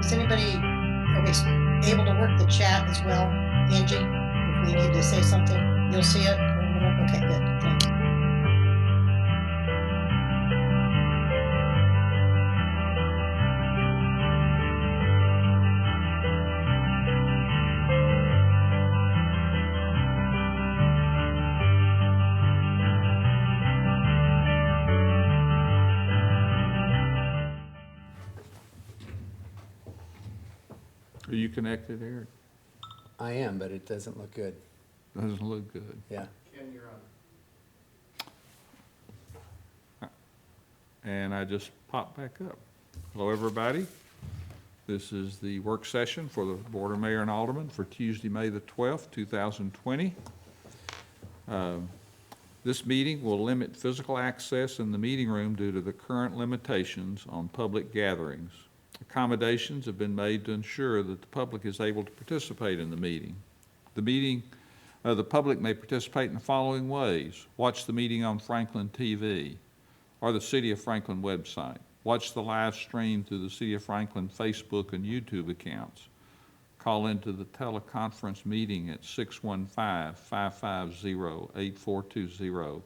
Is anybody, are we able to work the chat as well? Angie, if we need to say something, you'll see it? Okay, good, thanks. Are you connected, Eric? I am, but it doesn't look good. Doesn't look good. Yeah. Ken, you're on. And I just popped back up. Hello, everybody. This is the work session for the Board of Mayor and Aldermen for Tuesday, May the 12th, 2020. This meeting will limit physical access in the meeting room due to the current limitations on public gatherings. Accommodations have been made to ensure that the public is able to participate in the meeting. The public may participate in the following ways: watch the meeting on Franklin TV or the City of Franklin website. Watch the live stream through the City of Franklin Facebook and YouTube accounts. Call into the teleconference meeting at 615-550-8420.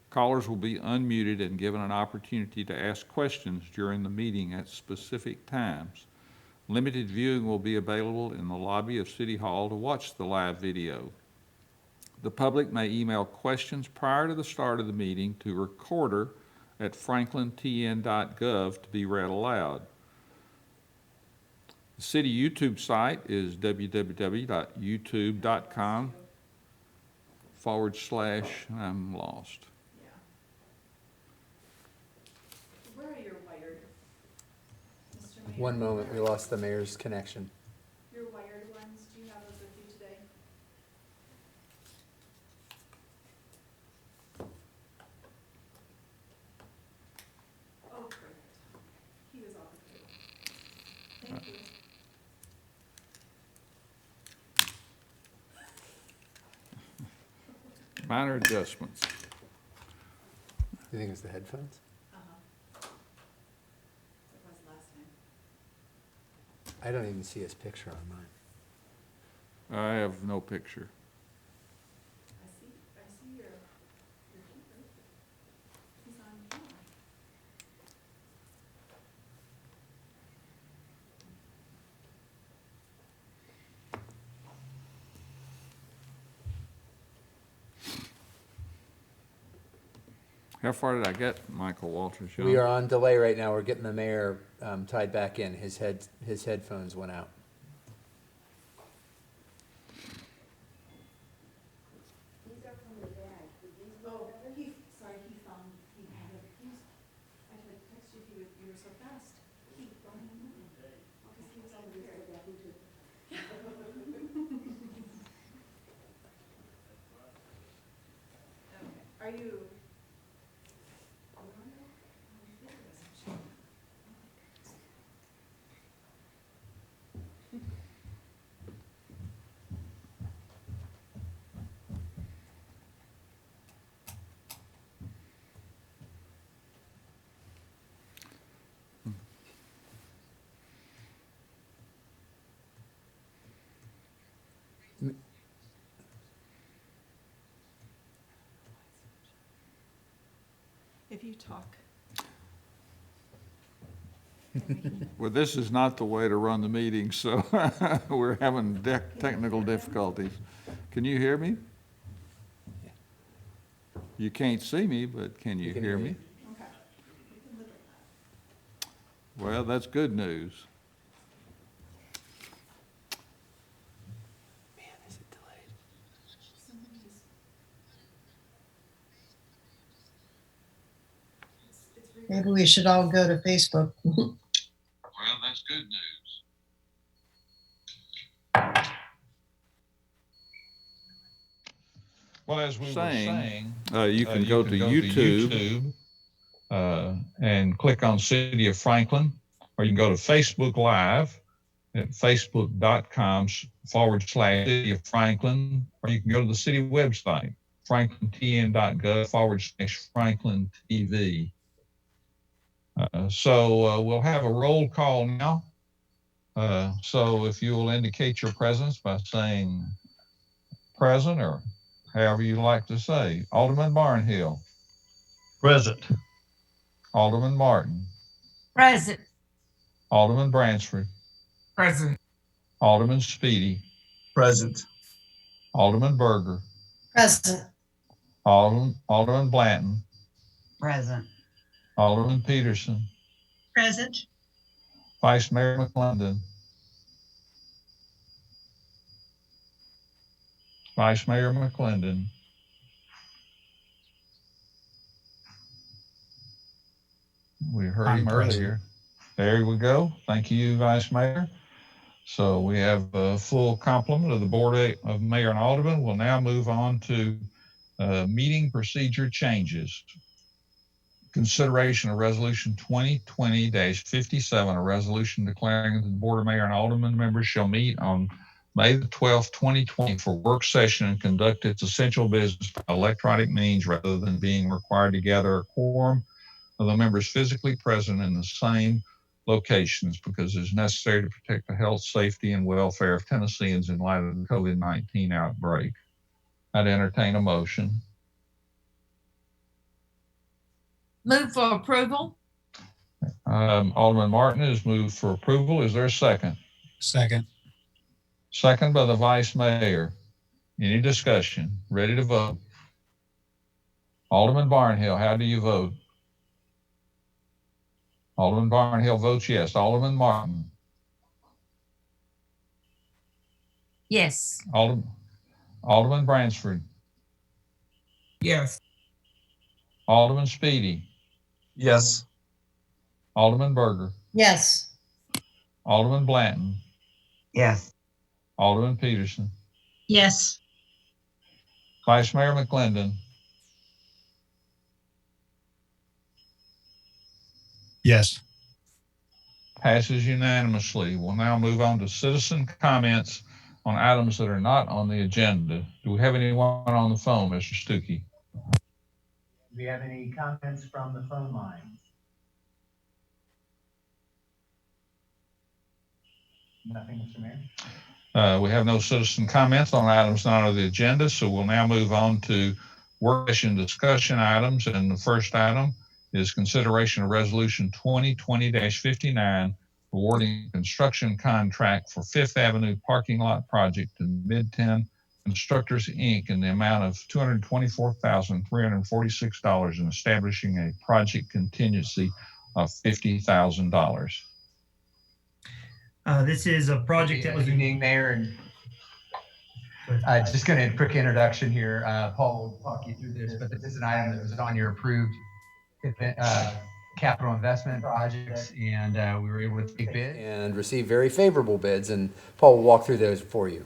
Callers will be unmuted and given an opportunity to ask questions during the meeting at specific times. Limited viewing will be available in the lobby of City Hall to watch the live video. The public may email questions prior to the start of the meeting to recorder@franklintn.gov to be read aloud. The city YouTube site is www.youtube.com/ I'm lost. Where are your wired? Mr. Mayor? One moment, we lost the mayor's connection. Your wired ones, do you have those with you today? Oh, perfect. He was all prepared. Thank you. Minor adjustments. Do you think it was the headphones? It was last time. I don't even see his picture on mine. I have no picture. I see your keeper. He's on camera. How far did I get, Michael Walters? We are on delay right now. We're getting the mayor tied back in. His headphones went out. These are from the bag. Oh, sorry, he found, he had it. I tried to text you, you were so fast. He brought him in. Because he was over here. Okay, are you? If you talk. Well, this is not the way to run the meeting, so we're having technical difficulties. Can you hear me? Yeah. You can't see me, but can you We can hear hear me? you. Okay. We can live with that. Well, that's good news. Man, is it delayed? Somebody's. It's Maybe we should all go to Facebook. Well, that's good news. Well, as we were saying, You can go to YouTube. And click on City of Franklin, or you can go to Facebook Live at facebook.com/City of Franklin, or you can go to the city website, franklintn.gov/Franklin TV. So we'll have a roll call now. So if you will indicate your presence by saying present or however you like to say. Alderman Barnhill, Present. Alderman Martin, Present. Alderman Bransford, Present. Alderman Speedy, Present. Alderman Berger, Present. Alderman Blanton, Present. Alderman Peterson, Present. Vice Mayor McClendon, Vice Mayor McClendon. We heard I'm him present. earlier. There we go. Thank you, Vice Mayor. So we have a full complement of the Board of Mayor and Alderman. We'll now move on to meeting procedure changes. Consideration of Resolution 2020-57, a resolution declaring that the Board of Mayor and Alderman members shall meet on May the 12th, 2020 for work session and conduct its essential business by electronic means rather than being required to gather a quorum of the members physically present in the same locations because it's necessary to protect the health, safety, and welfare of Tennesseans in light of the COVID-19 outbreak. I'd entertain a motion. Move for approval. Alderman Martin has moved for approval. Is there a second? Second. Second by the Vice Mayor. Any discussion? Ready to vote? Alderman Barnhill, how do you vote? Alderman Barnhill votes yes. Alderman Martin. Yes. Alderman Bransford. Yes. Alderman Speedy. Yes. Alderman Berger. Yes. Alderman Blanton. Yes. Alderman Peterson. Yes. Vice Mayor McClendon. Yes. Passes unanimously. We'll now move on to citizen comments on items that are not on the agenda. Do we have anyone on the phone, Mr. Stuckey? Do we have any comments from the phone lines? Nothing, Mr. Mayor? We have no citizen comments on items not on the agenda, so we'll now move on to work session discussion items. And the first item is consideration of resolution 2020-59, awarding construction contract for Fifth Avenue parking lot project to Mid-10 Constructors, Inc. in the amount of $224,346 and establishing a project contingency of $50,000. This is a project that was. Good evening, Mayor, and just going to quick introduction here. Paul will talk you through this, but this is an item that was on your approved capital investment projects, and we were able to take bid and receive very favorable bids, and Paul will walk through those for you.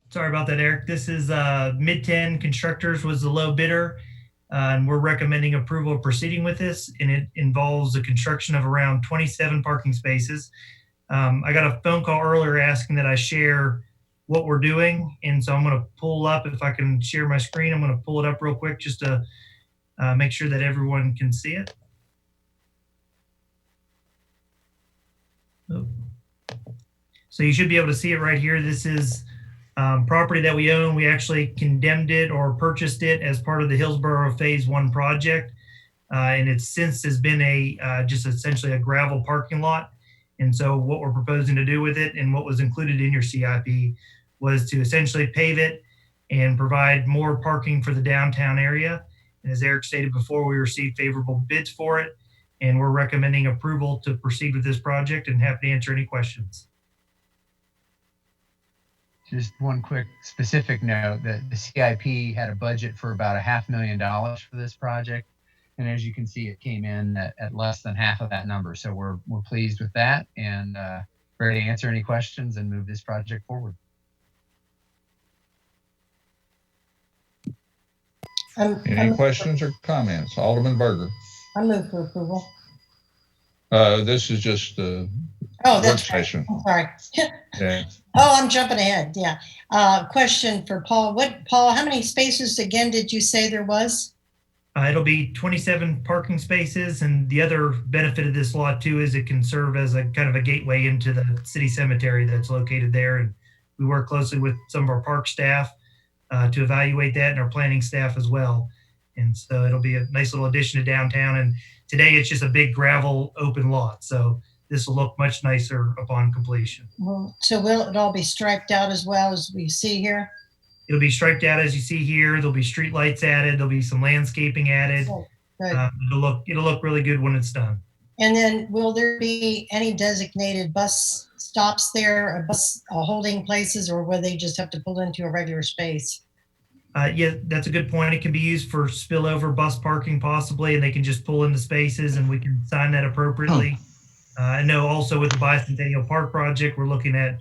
Sorry about that, Eric. This is Mid-10 Constructors was the low bidder, and we're recommending approval of proceeding with this, and it involves the construction of around 27 parking spaces. I got a phone call earlier asking that I share what we're doing, and so I'm going to pull up, if I can share my screen, I'm going to pull it up real quick just to make sure that everyone can see it. Oh. So you should be able to see it right here. This is property that we own. We actually condemned it or purchased it as part of the Hillsborough Phase 1 project. And it since has been just essentially a gravel parking lot. And so what we're proposing to do with it and what was included in your CIP was to essentially pave it and provide more parking for the downtown area. And as Eric stated before, we received favorable bids for it, and we're recommending approval to proceed with this project and happy to answer any questions. Just one quick specific note that the CIP had a budget for about $500,000 for this project. And as you can see, it came in at less than half of that number. So we're pleased with that and ready to answer any questions and move this project forward. Any questions or comments? Alderman Berger. I move for approval. This is just a Oh, work that's right. session. I'm sorry. Yeah. Oh, I'm jumping ahead. Yeah. Question for Paul. Paul, how many spaces again did you say there was? It'll be 27 parking spaces, and the other benefit of this lot too is it can serve as a kind of a gateway into the city cemetery that's located there. And we work closely with some of our park staff to evaluate that, and our planning staff as well. And so it'll be a nice little addition to downtown. And today it's just a big gravel open lot, so this will look much nicer upon completion. Well, so will it all be striped out as well as we see here? It'll be striped out as you see here. There'll be street lights added. There'll be some landscaping added. Oh, good. It'll look really good when it's done. And then will there be any designated bus stops there, or bus holding places, or will they just have to pull into a regular space? Yeah, that's a good point. It can be used for spillover bus parking possibly, and they can just pull into spaces and we can sign that appropriately. I know also with the Bicentennial Park project, we're looking at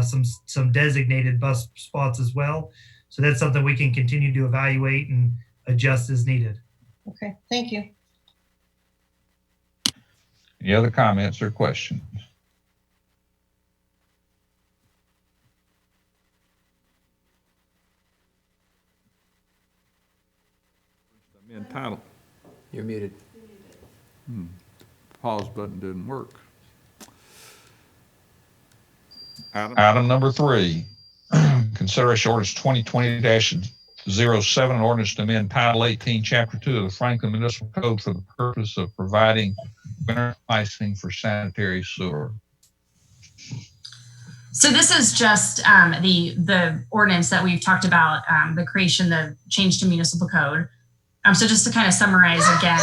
some designated bus spots as well. So that's something we can continue to evaluate and adjust as needed. Okay, thank you. Any other comments or questions? Amend title. You're muted. Pause button didn't work. Item number 3, consideration ordinance 2020-07, an ordinance to amend Title 18, Chapter 2 of the Franklin Municipal Code for the purpose of providing winter pricing for sanitary sewer. So this is just the ordinance that we've talked about, the change to municipal code. So just to kind of summarize again,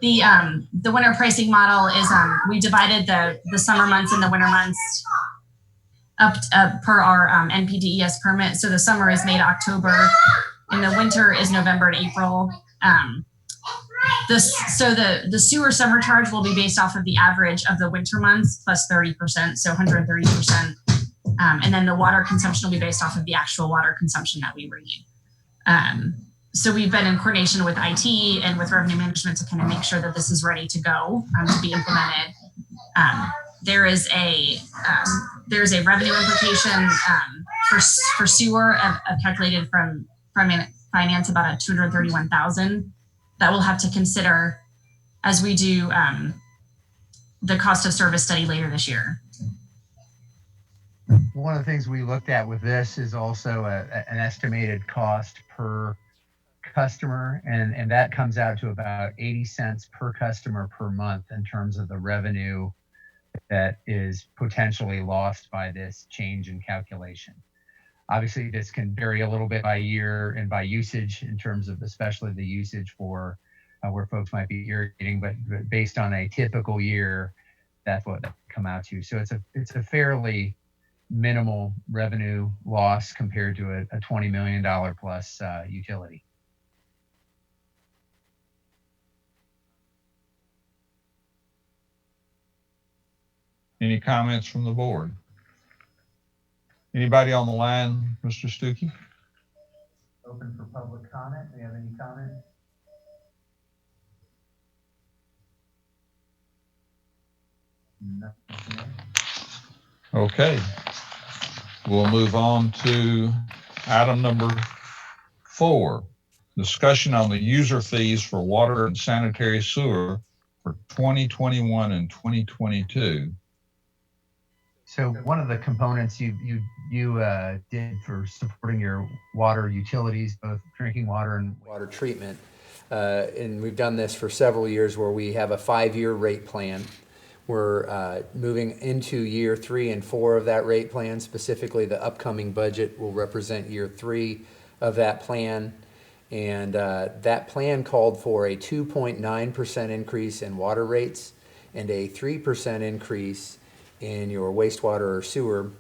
the winter pricing model is we divided the summer months and the winter months up per our NPDES permit. So the summer is May to October, and the winter is November to April. The sewer summer charge will be based off of the average of the winter months plus 30%, so 130%. And then the water consumption will be based off of the actual water consumption that we read. So we've been in coordination with IT and with revenue management to kind of make sure that this is ready to go to be implemented. There's a revenue implication for sewer of calculated from finance about $231,000 that we'll have to consider as we do the cost of service study later this year. One of the things we looked at with this is also an estimated cost per customer, and that comes out to about 80 cents per customer per month in terms of the revenue that is potentially lost by this change in calculation. Obviously, this can vary a little bit by year and by usage in terms of especially the usage for where folks might be irrigating, but based on a typical year, that's what that come out to. So it's a fairly minimal revenue loss compared to a $20 million plus utility. Any comments from the board? Anybody on the line, Mr. Stuckey? Open for public comment. Do you have any comments? No. Okay. We'll move on to item number 4, discussion on the user fees for water and sanitary sewer for 2021 and 2022. So one of the components you did for supporting your water utilities, both drinking water and Water treatment. And we've done this for several years where we have a 5-year rate plan. We're moving into year 3 and 4 of that rate plan. Specifically, the upcoming budget will represent year 3 of that plan. And that plan called for a 2.9% increase in water rates and a 3% increase in your wastewater or sewer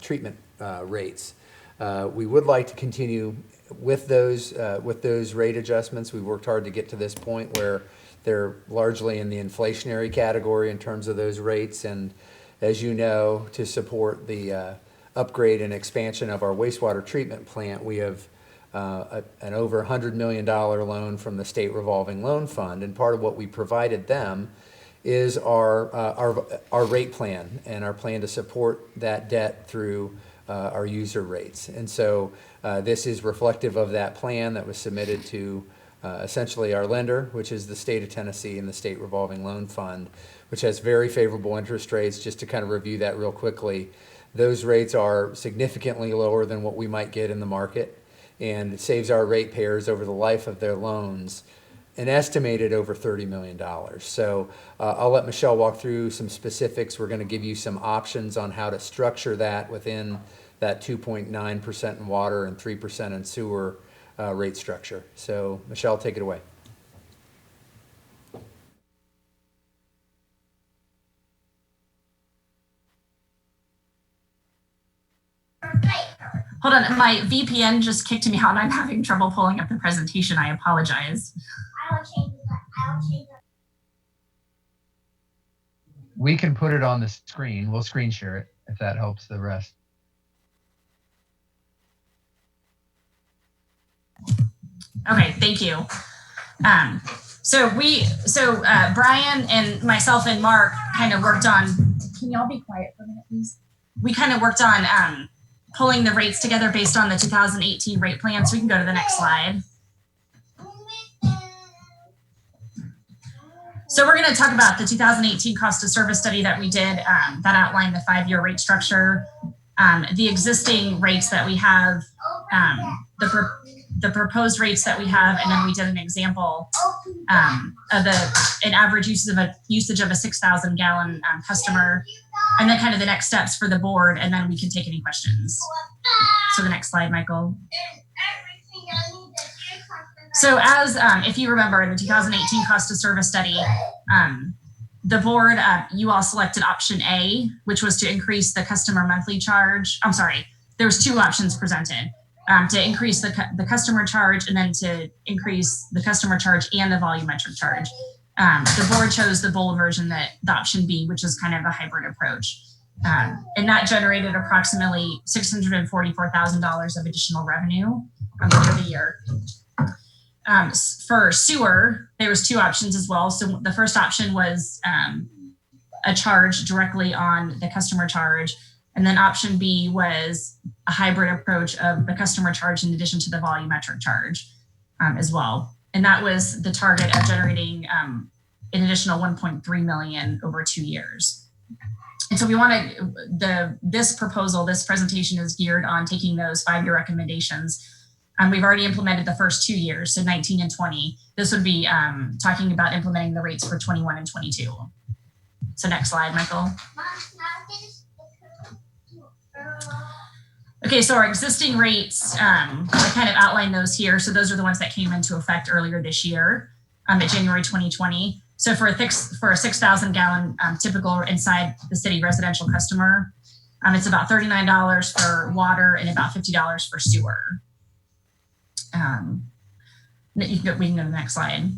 treatment rates. We would like to continue with those rate adjustments. We worked hard to get to this point where they're largely in the inflationary category in terms of those rates. And as you know, to support the upgrade and expansion of our wastewater treatment plant, we have an over $100 million loan from the State Revolving Loan Fund. And part of what we provided them is our rate plan and our plan to support that debt through our user rates. And so this is reflective of that plan that was submitted to essentially our lender, which is the state of Tennessee and the state revolving loan fund, which has very favorable interest rates. Just to kind of review that real quickly, those rates are significantly lower than what we might get in the market, and it saves our ratepayers over the life of their loans an estimated over $30 million. So I'll let Michelle walk through some specifics. We're going to give you some options on how to structure that within that 2.9% in water and 3% in sewer rate structure. So Michelle, take it away. Hold on, my VPN just kicked me out and I'm having trouble pulling up the presentation. I apologize. We can put it on the screen. We'll screen share it if that helps the rest. Okay, thank you. So Brian and myself and Mark kind of worked on, can y'all be quiet for a minute, please? We kind of worked on pulling the rates together based on the 2018 rate plan. So we can go to the next slide. So we're going to talk about the 2018 cost of service study that we did that outlined the 5-year rate structure, the existing rates that we have, the proposed rates that we have, and then we did an example of an average usage of a 6,000 gallon customer, and then kind of the next steps for the board, and then we can take any questions. So the next slide, Michael. So as, if you remember, in the 2018 cost of service study, the board, you all selected option A, which was to increase the customer monthly charge. I'm sorry, there was 2 options presented, to increase the customer charge and then to increase the customer charge and the volumetric charge. The board chose the bold version, the option B, which is kind of a hybrid approach. And that generated approximately $644,000 of additional revenue year to year. For sewer, there was 2 options as well. So the first option was a charge directly on the customer charge. And then option B was a hybrid approach of the customer charge in addition to the volumetric charge as well. And that was the target of generating an additional 1.3 million over 2 years. And so we want to, this presentation is geared on taking those 5-year recommendations. We've already implemented the first 2 years, so 19 and 20. This would be talking about implementing the rates for 21 and 22. So next slide, Michael. Okay, so our existing rates, I kind of outlined those here. So those are the ones that came into effect earlier this year, at January 2020. So for a 6,000 gallon typical inside the city residential customer, it's about $39 for water and about $50 for sewer. We can go to the next slide.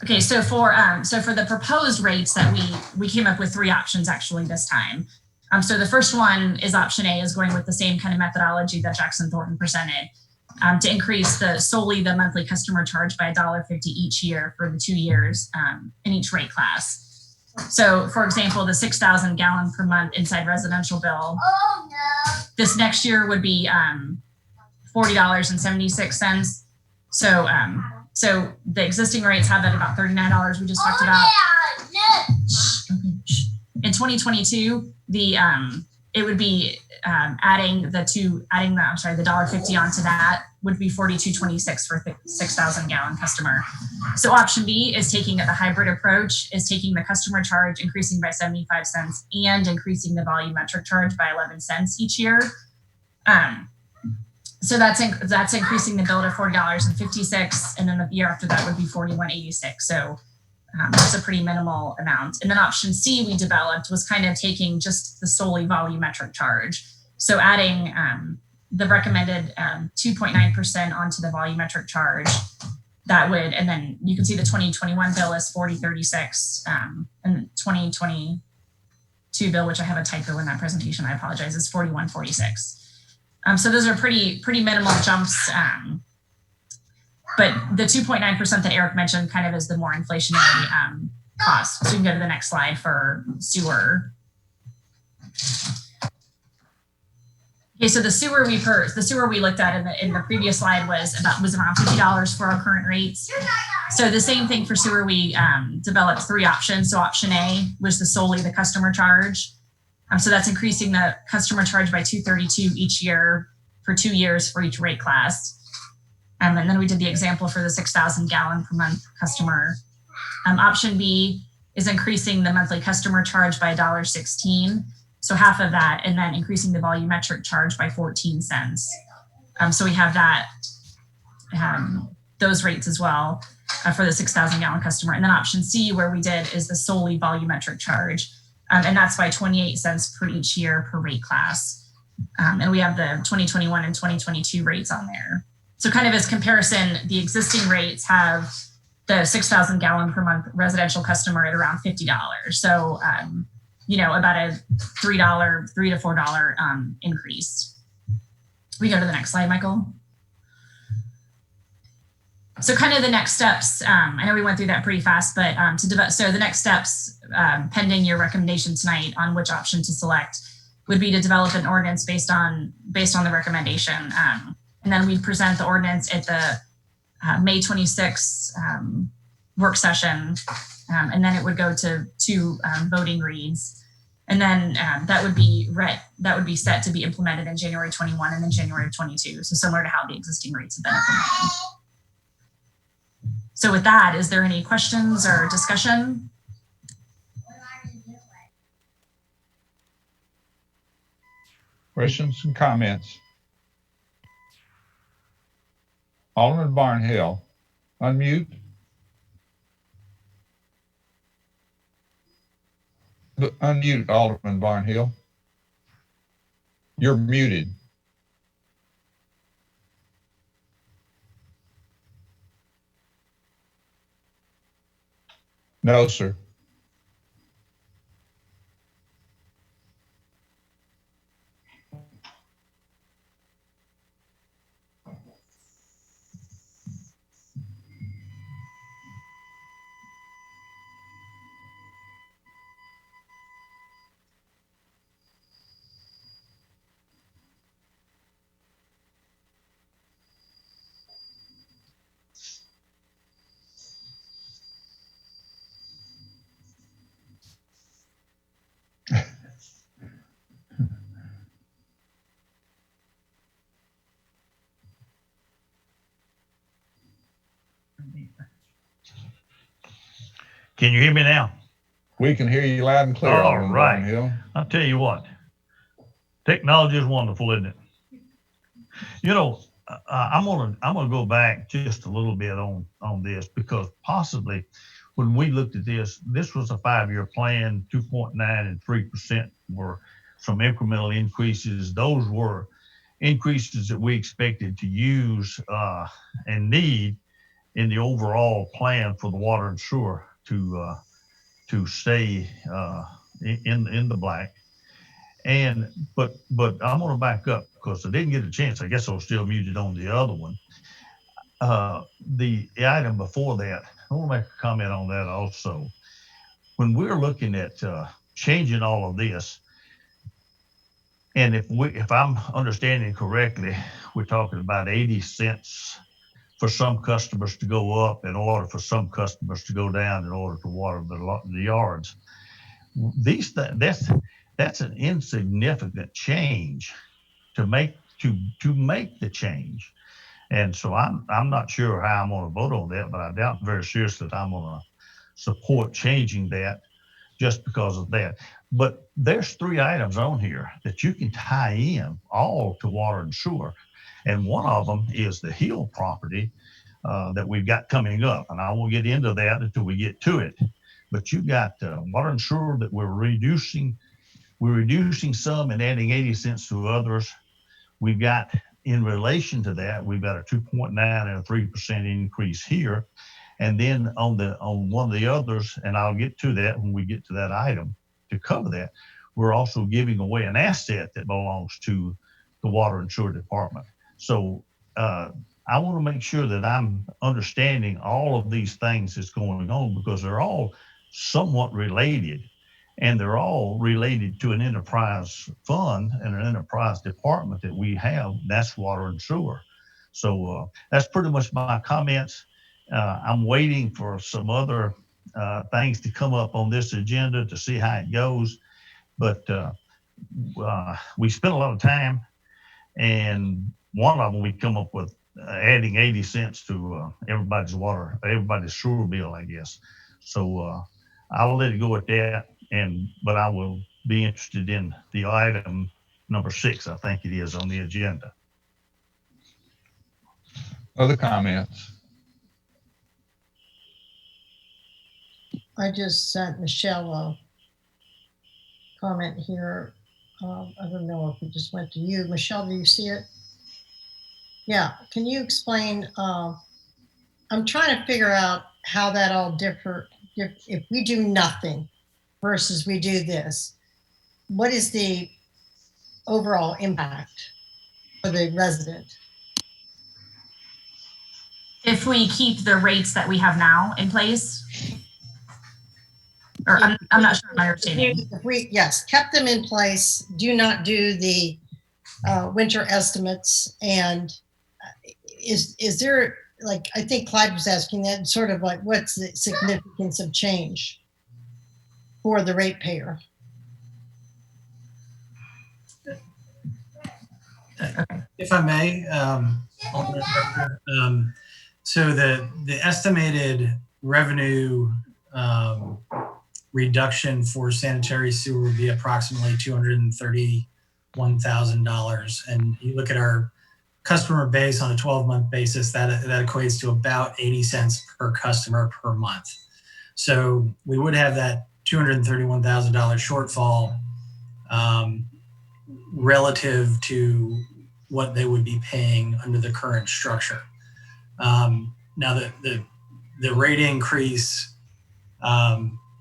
Okay, so for the proposed rates that we came up with 3 options actually this time. So the first one is option A, is going with the same kind of methodology that Jackson Thornton presented, to increase solely the monthly customer charge by $1.50 each year for the 2 years in each rate class. So for example, the 6,000 gallon per month inside residential bill, this next year would be $40.76. So the existing rates have it about $39 we just talked about. In 2022, it would be adding the $1.50 onto that would be $42.26 for 6,000 gallon customer. So option B is taking the hybrid approach, is taking the customer charge, increasing by 75 cents and increasing the volumetric charge by 11 cents each year. So that's increasing the bill to $40.56, and then the year after that would be $41.86. So that's a pretty minimal amount. And then option C we developed was kind of taking just the solely volumetric charge. So adding the recommended 2.9% onto the volumetric charge. That would, and then you can see the 2021 bill is $40.36, and the 2022 bill, which I have a typo in that presentation, I apologize, is $41.46. So those are pretty minimal jumps. But the 2.9% that Eric mentioned kind of is the more inflationary cost. So you can go to the next slide for sewer. Okay, so the sewer we looked at in the previous slide was around $50 for our current rates. So the same thing for sewer, we developed 3 options. So option A was solely the customer charge. So that's increasing the customer charge by $232 each year for 2 years for each rate class. And then we did the example for the 6,000 gallon per month customer. Option B is increasing the monthly customer charge by $1.16. So half of that, and then increasing the volumetric charge by 14 cents. So we have that, those rates as well for the 6,000 gallon customer. And then option C, where we did, is the solely volumetric charge. And that's by 28 cents per each year per rate class. And we have the 2021 and 2022 rates on there. So kind of as comparison, the existing rates have the 6,000 gallon per month residential customer at around $50. So, about a $3 to $4 increase. We go to the next slide, Michael. So kind of the next steps, I know we went through that pretty fast, but so the next steps, pending your recommendation tonight on which option to select, would be to develop an ordinance based on the recommendation. And then we present the ordinance at the May 26th work session. And then it would go to 2 voting reads. And then that would be set to be implemented in January 21 and then January of 22. So similar to how the existing rates have been implemented. So with that, is there any questions or discussion? Questions and comments? Alderman Barnhill, unmute. Unmute, Alderman Barnhill. You're muted. No, sir. Can you hear me now? We can hear you loud and clear. All Alderman right. Barnhill. I'll tell you what, technology is wonderful, isn't it? I'm gonna go back just a little bit on this, because possibly when we looked at this was a 5-year plan. 2.9 and 3% were some incremental increases. Those were increases that we expected to use and need in the overall plan for the water and sewer to stay in the black. But I'm going to back up because I didn't get a chance. I guess I was still muted on the other one. The item before that, I want to make a comment on that also. When we're looking at changing all of this, and if I'm understanding correctly, we're talking about 80 cents for some customers to go up in order for some customers to go down in order to water the yards. That's an insignificant change to make the change. And so I'm not sure how I'm going to vote on that, but I doubt very seriously that I'm going to support changing that just because of that. But there's 3 items on here that you can tie in all to water and sewer. And one of them is the Hill property that we've got coming up. And I won't get into that until we get to it. But you got water and sewer that we're reducing some and adding 80 cents to others. We've got, in relation to that, we've got a 2.9 and a 3% increase here. And then on one of the others, and I'll get to that when we get to that item to cover that, we're also giving away an asset that belongs to the water and sewer department. So I want to make sure that I'm understanding all of these things that's going on, because they're all somewhat related, and they're all related to an enterprise fund and an enterprise department that we have. That's water and sewer. So that's pretty much my comments. I'm waiting for some other things to come up on this agenda to see how it goes. But we spent a lot of time, and one of them we come up with adding 80 cents to everybody's sewer bill, I guess. So I'll let it go at that. But I will be interested in the item number 6, I think it is, on the agenda. Other comments? I just sent Michelle a comment here. I don't know if it just went to you. Michelle, do you see it? Yeah, can you explain? I'm trying to figure out how that all differ if we do nothing versus we do this. What is the overall impact for the resident? If we keep the rates that we have now in place, or I'm not sure my understanding. If we, yes, kept them in place, do not do the winter estimates, and is there, like, I think Clyde was asking that, sort of like, what's the significance of change for the ratepayer? If I may, so the estimated revenue reduction for sanitary sewer would be approximately $231,000. And you look at our customer base on a 12-month basis, that equates to about 80 cents per customer per month. So we would have that $231,000 shortfall relative to what they would be paying under the current structure. Now the rate increase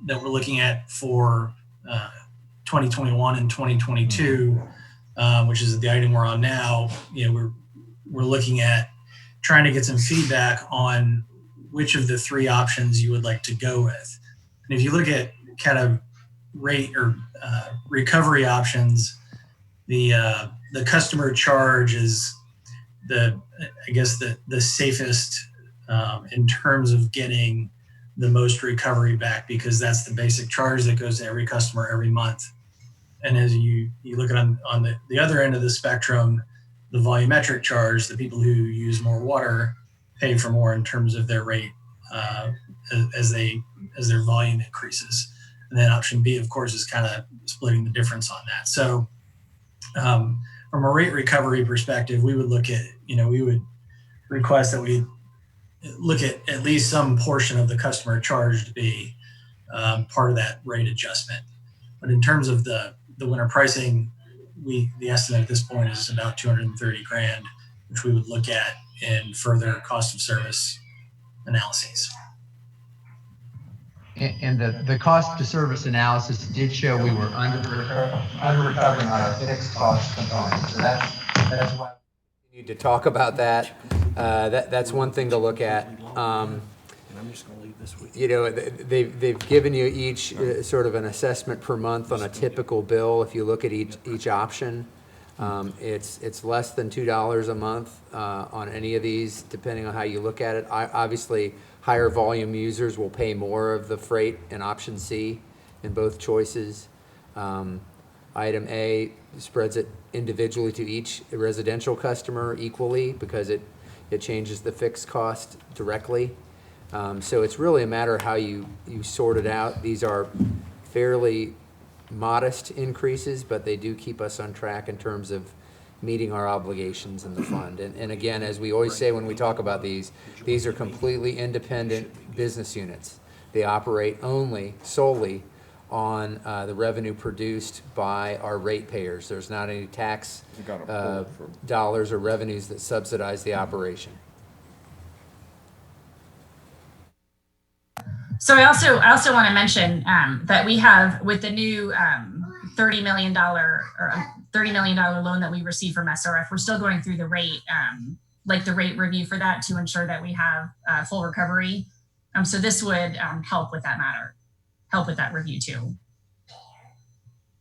that we're looking at for 2021 and 2022, which is the item we're on now, we're looking at trying to get some feedback on which of the 3 options you would like to go with. And if you look at kind of rate or recovery options, the customer charge is the safest in terms of getting the most recovery back, because that's the basic charge that goes to every customer every month. And as you look at on the other end of the spectrum, the volumetric charge, the people who use more water pay for more in terms of their rate as their volume increases. And then option B, of course, is kind of splitting the difference on that. So from a rate recovery perspective, we would look at, we would request that we look at least some portion of the customer charge to be part of that rate adjustment. But in terms of the winter pricing, the estimate at this point is about $230,000, which we would look at in further cost of service analyses. And the cost to service analysis did show we were under recovering on a fixed cost component. So that's why We need to talk about that. That's one thing to look at. They've given you each sort of an assessment per month on a typical bill. If you look at each option, it's less than $2 a month on any of these, depending on how you look at it. Obviously, higher volume users will pay more of the freight in option C in both choices. Item A spreads it individually to each residential customer equally because it changes the fixed cost directly. So it's really a matter of how you sort it out. These are fairly modest increases, but they do keep us on track in terms of meeting our obligations in the fund. And again, as we always say when we talk about these are completely independent business units. They operate solely on the revenue produced by our ratepayers. There's not any tax dollars or revenues that subsidize the operation. So I also want to mention that we have, with the new $30 million loan that we received from SRF, we're still going through the rate review for that to ensure that we have full recovery. So this would help with that matter. help with that review too.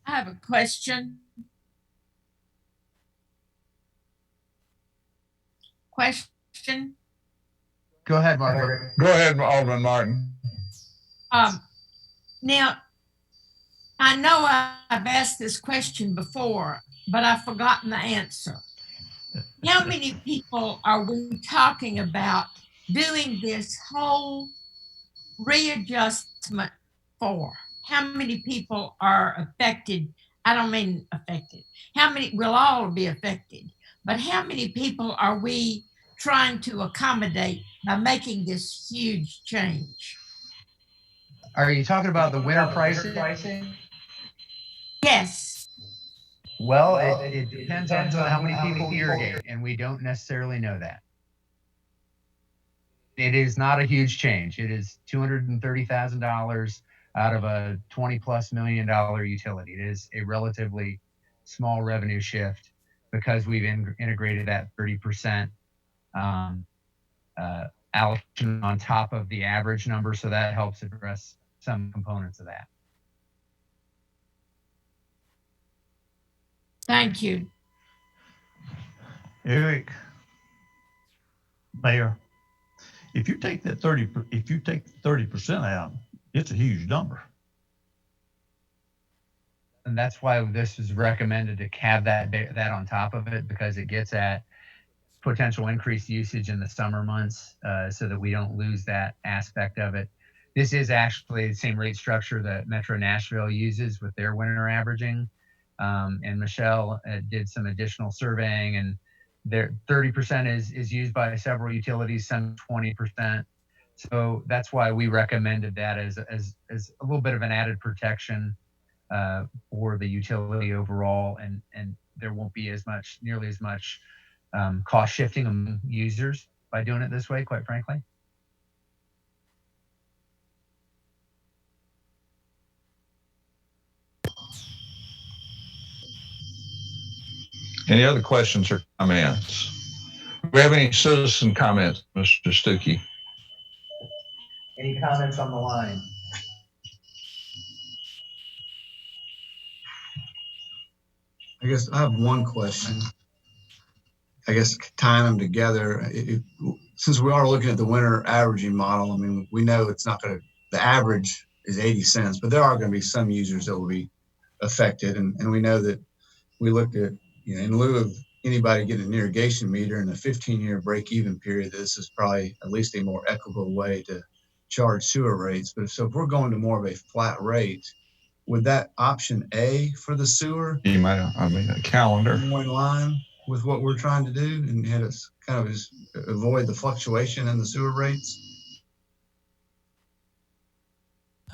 I have a question. Question. Go ahead, Margaret. Go ahead, Alderman Martin. Now, I know I've asked this question before, but I've forgotten the answer. How many people are we talking about doing this whole readjustment for? How many people are affected? I don't mean affected. How many, we'll all be affected, but how many people are we trying to accommodate by making this huge change? Are you talking about the winter pricing? Yes. Well, it depends on how many people irrigate, and we don't necessarily know that. It is not a huge change. It is $230,000 out of a $20+ million utility. It is a relatively small revenue shift because we've integrated that 30% allocation on top of the average number, so that helps address some components of that. Thank you. Eric, Mayor, if you take that 30% out, it's a huge number. And that's why this is recommended to have that on top of it, because it gets at potential increased usage in the summer months, so that we don't lose that aspect of it. This is actually the same rate structure that Metro Nashville uses with their winter averaging. And Michelle did some additional surveying, and their 30% is used by several utilities, some 20%. So that's why we recommended that as a little bit of an added protection for the utility overall, and there won't be nearly as much cost shifting among users by doing it this way, quite frankly. Any other questions or comments? Do we have any citizen comments, Mr. Stuckey? Any comments on the line? I guess I have one question. I guess tying them together, since we are looking at the winter averaging model, I mean, we know it's not going to, the average is 80 cents, but there are going to be some users that will be affected. And we know that we looked at, in lieu of anybody getting an irrigation meter in a 15-year break-even period, this is probably at least a more equitable way to charge sewer rates. But so if we're going to more of a flat rate, would that option A for the sewer A calendar. more in line with what we're trying to do and had us kind of just avoid the fluctuation in the sewer rates?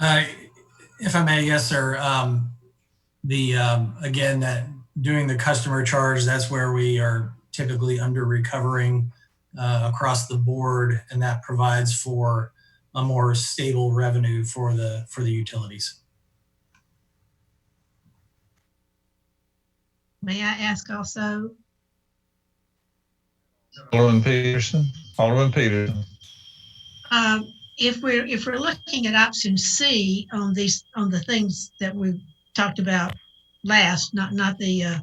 If I may, yes, sir. Again, that doing the customer charge, that's where we are typically under recovering across the board, and that provides for a more stable revenue for the utilities. May I ask also? Alderman Peterson. If we're looking at option C on the things that we've talked about last, not the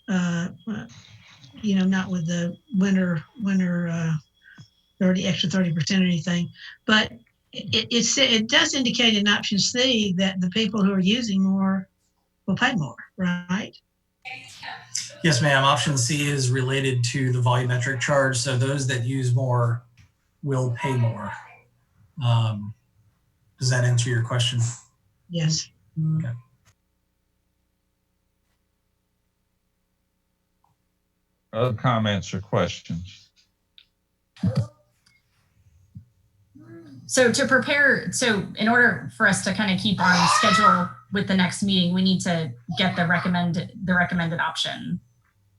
not with the winter 30% or anything, but it does indicate in option C that the people who are using more will pay more, right? Yes, ma'am. Option C is related to the volumetric charge. So those that use more will pay more. Does that answer your question? Yes. Okay. Other comments or questions? So in order for us to kind of keep on schedule with the next meeting, we need to get the recommended option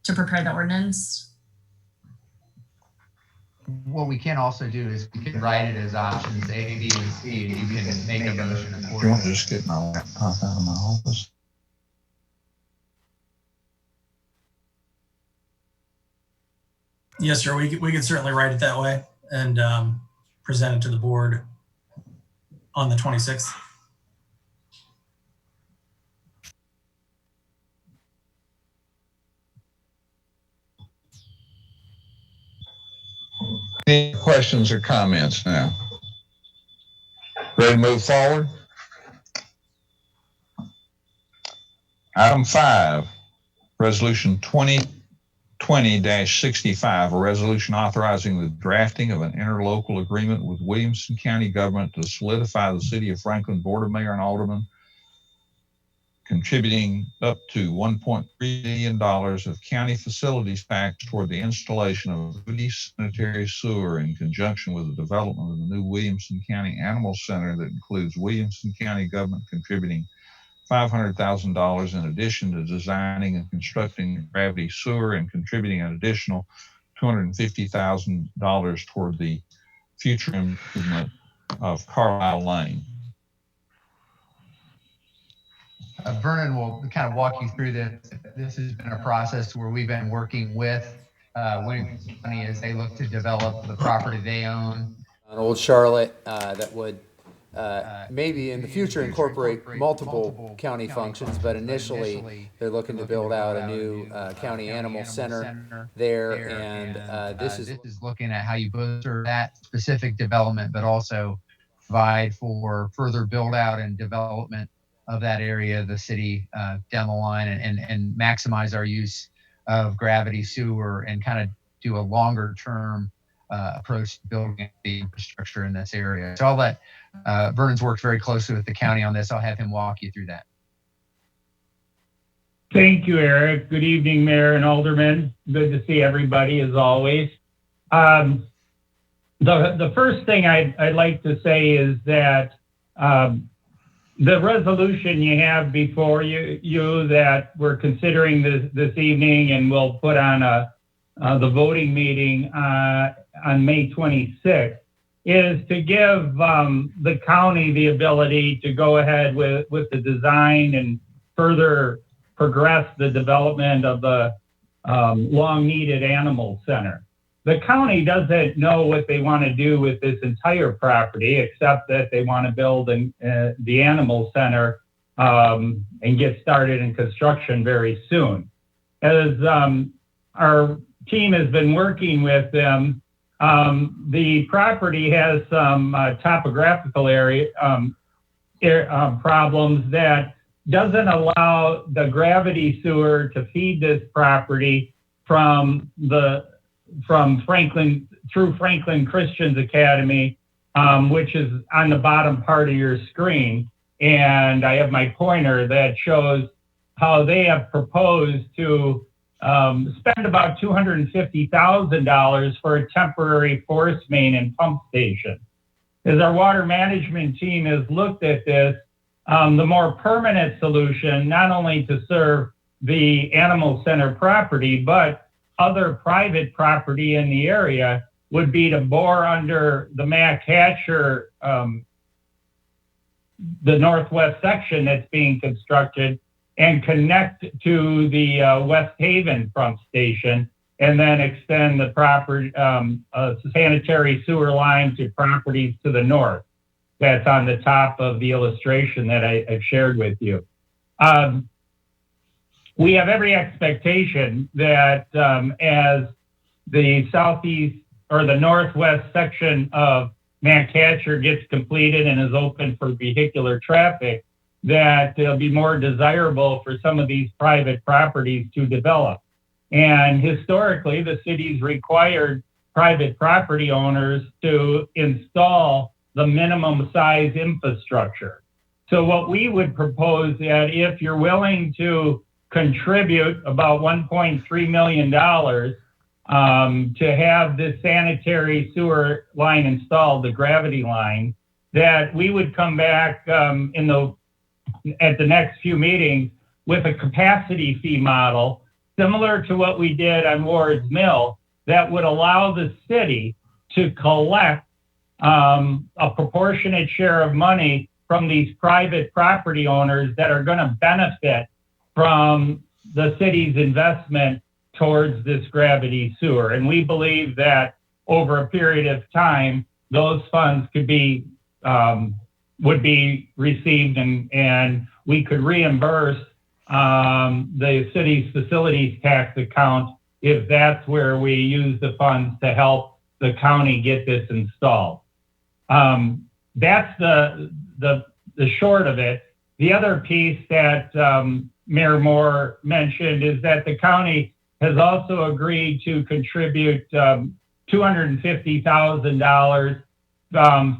to prepare the ordinance. What we can also do is we can write it as options A, B, and C, and you can make a motion You want accordingly. to just get my laptop out of my office? Yes, sir. We could certainly write it that way and present it to the board on the 26th. Any questions or comments now? Ready to move forward? Item 5, Resolution 2020-65, a resolution authorizing the drafting of an interlocal agreement with Williamson County government to solidify the City of Franklin Board of Mayor and Aldermen contributing up to $1.3 million of county facilities tax toward the installation of Moody sanitary sewer in conjunction with the development of the new Williamson County Animal Center that includes Williamson County government contributing $500,000 in addition to designing and constructing a gravity sewer and contributing an additional $250,000 toward the future improvement of Carlisle Lane. Vernon will kind of walk you through this. This has been a process where we've been working with Williamson County as they look to develop the property they own. On Old Charlotte, that would maybe in the future incorporate multiple county functions, but initially they're looking to build out a new county animal center there, and this is looking at how you booster that specific development, but also provide for further build out and development of that area of the city down the line, and maximize our use of gravity sewer and kind of do a longer term approach to building the infrastructure in this area. So I'll let Vernon's worked very closely with the county on this. I'll have him walk you through that. Thank you, Eric. Good evening, Mayor and Aldermen. Good to see everybody as always. The first thing I'd like to say is that the resolution you have before you that we're considering this evening and we'll put on the voting meeting on May 26th is to give the county the ability to go ahead with the design and further progress the development of the long-needed animal center. The county doesn't know what they want to do with this entire property, except that they want to build the animal center and get started in construction very soon. As our team has been working with them, the property has some topographical problems that doesn't allow the gravity sewer to feed this property from Franklin through Franklin Christian Academy, which is on the bottom part of your screen. And I have my pointer that shows how they have proposed to spend about $250,000 for a temporary force main and pump station. As our water management team has looked at this, the more permanent solution, not only to serve the animal center property, but other private property in the area, would be to bore under the Mac Hatcher, the northwest section that's being constructed, and connect to the West Haven pump station, and then extend the proper sanitary sewer line to properties to the north. That's on the top of the illustration that I've shared with you. We have every expectation that as the southeast or the northwest section of Mac Hatcher gets completed and is open for vehicular traffic, that it'll be more desirable for some of these private properties to develop. And historically, the city's required private property owners to install the minimum size infrastructure. So what we would propose that if you're willing to contribute about $1.3 million to have this sanitary sewer line installed, the gravity line, that we would come back at the next few meetings with a capacity fee model similar to what we did on Ward's Mill that would allow the city to collect a proportionate share of money from these private property owners that are going to benefit from the city's investment towards this gravity sewer. And we believe that over a period of time, those funds could be would be received and we could reimburse the city's facilities tax account if that's where we use the funds to help the county get this installed. That's the short of it. The other piece that Mayor Moore mentioned is that the county has also agreed to contribute $250,000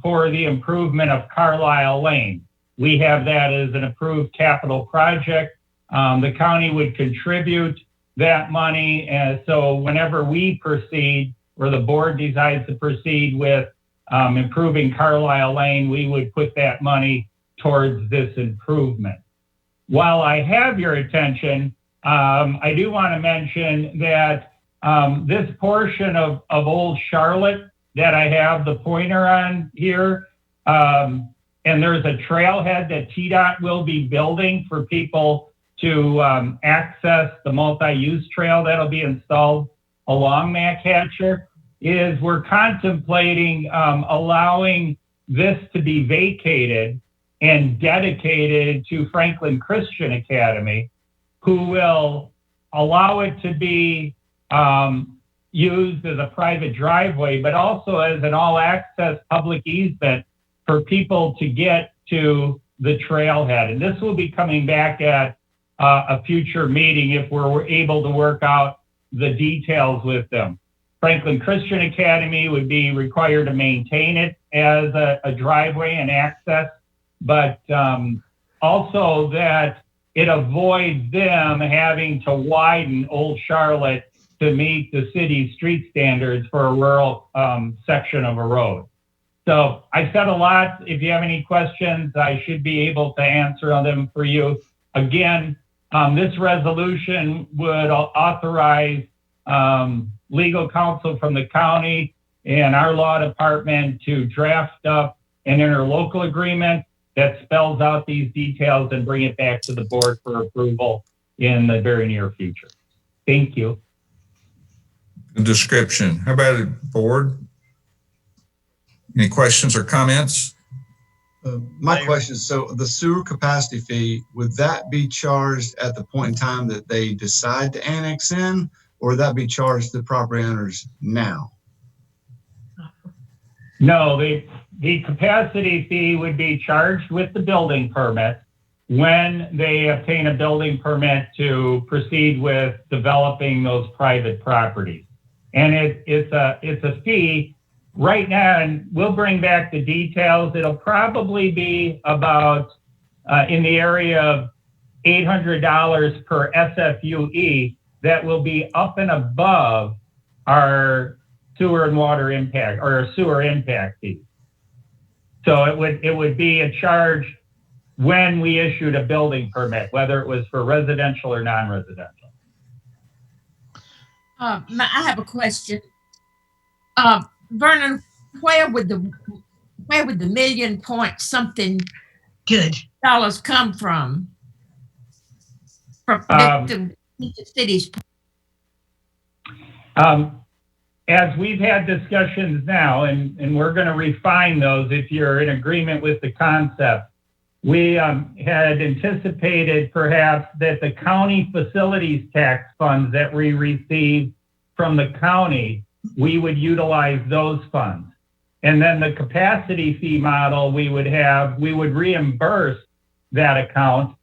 for the improvement of Carlisle Lane. We have that as an approved capital project. The county would contribute that money, and so whenever we proceed, or the board decides to proceed with improving Carlisle Lane, we would put that money towards this improvement. While I have your attention, I do want to mention that this portion of Old Charlotte that I have the pointer on here, and there's a trailhead that TDOT will be building for people to access the multi-use trail that'll be installed along Machatcher, is we're contemplating allowing this to be vacated and dedicated to Franklin Christian Academy, who will allow it to be used as a private driveway, but also as an all-access public easement for people to get to the trailhead. And this will be coming back at a future meeting if we're able to work out the details with them. Franklin Christian Academy would be required to maintain it as a driveway and access, but also that it avoids them having to widen Old Charlotte to meet the city's street standards for a rural section of a road. So I've said a lot. If you have any questions, I should be able to answer them for you. Again, this resolution would authorize legal counsel from the county and our law department to draft up an interlocal agreement that spells out these details and bring it back to the board for approval in the very near future. Thank you. Good description. How about it, board? Any questions or comments? My question is, so the sewer capacity fee, would that be charged at the point in time that they decide to annex in, or would that be charged to the property owners now? No, the capacity fee would be charged with the building permit when they obtain a building permit to proceed with developing those private properties. And it's a fee right now, and we'll bring back the details. It'll probably be about in the area of $800 per SFUE that will be up and above our sewer and water impact, or our sewer impact fee. So it would be a charge when we issued a building permit, whether it was for residential or non-residential. I have a question. Vernon, where would the million point something Good. dollars come from? From the cities. As we've had discussions now, and we're going to refine those if you're in agreement with the concept, we had anticipated perhaps that the county facilities tax funds that we receive from the county, we would utilize those funds. And then the capacity fee model we would reimburse that account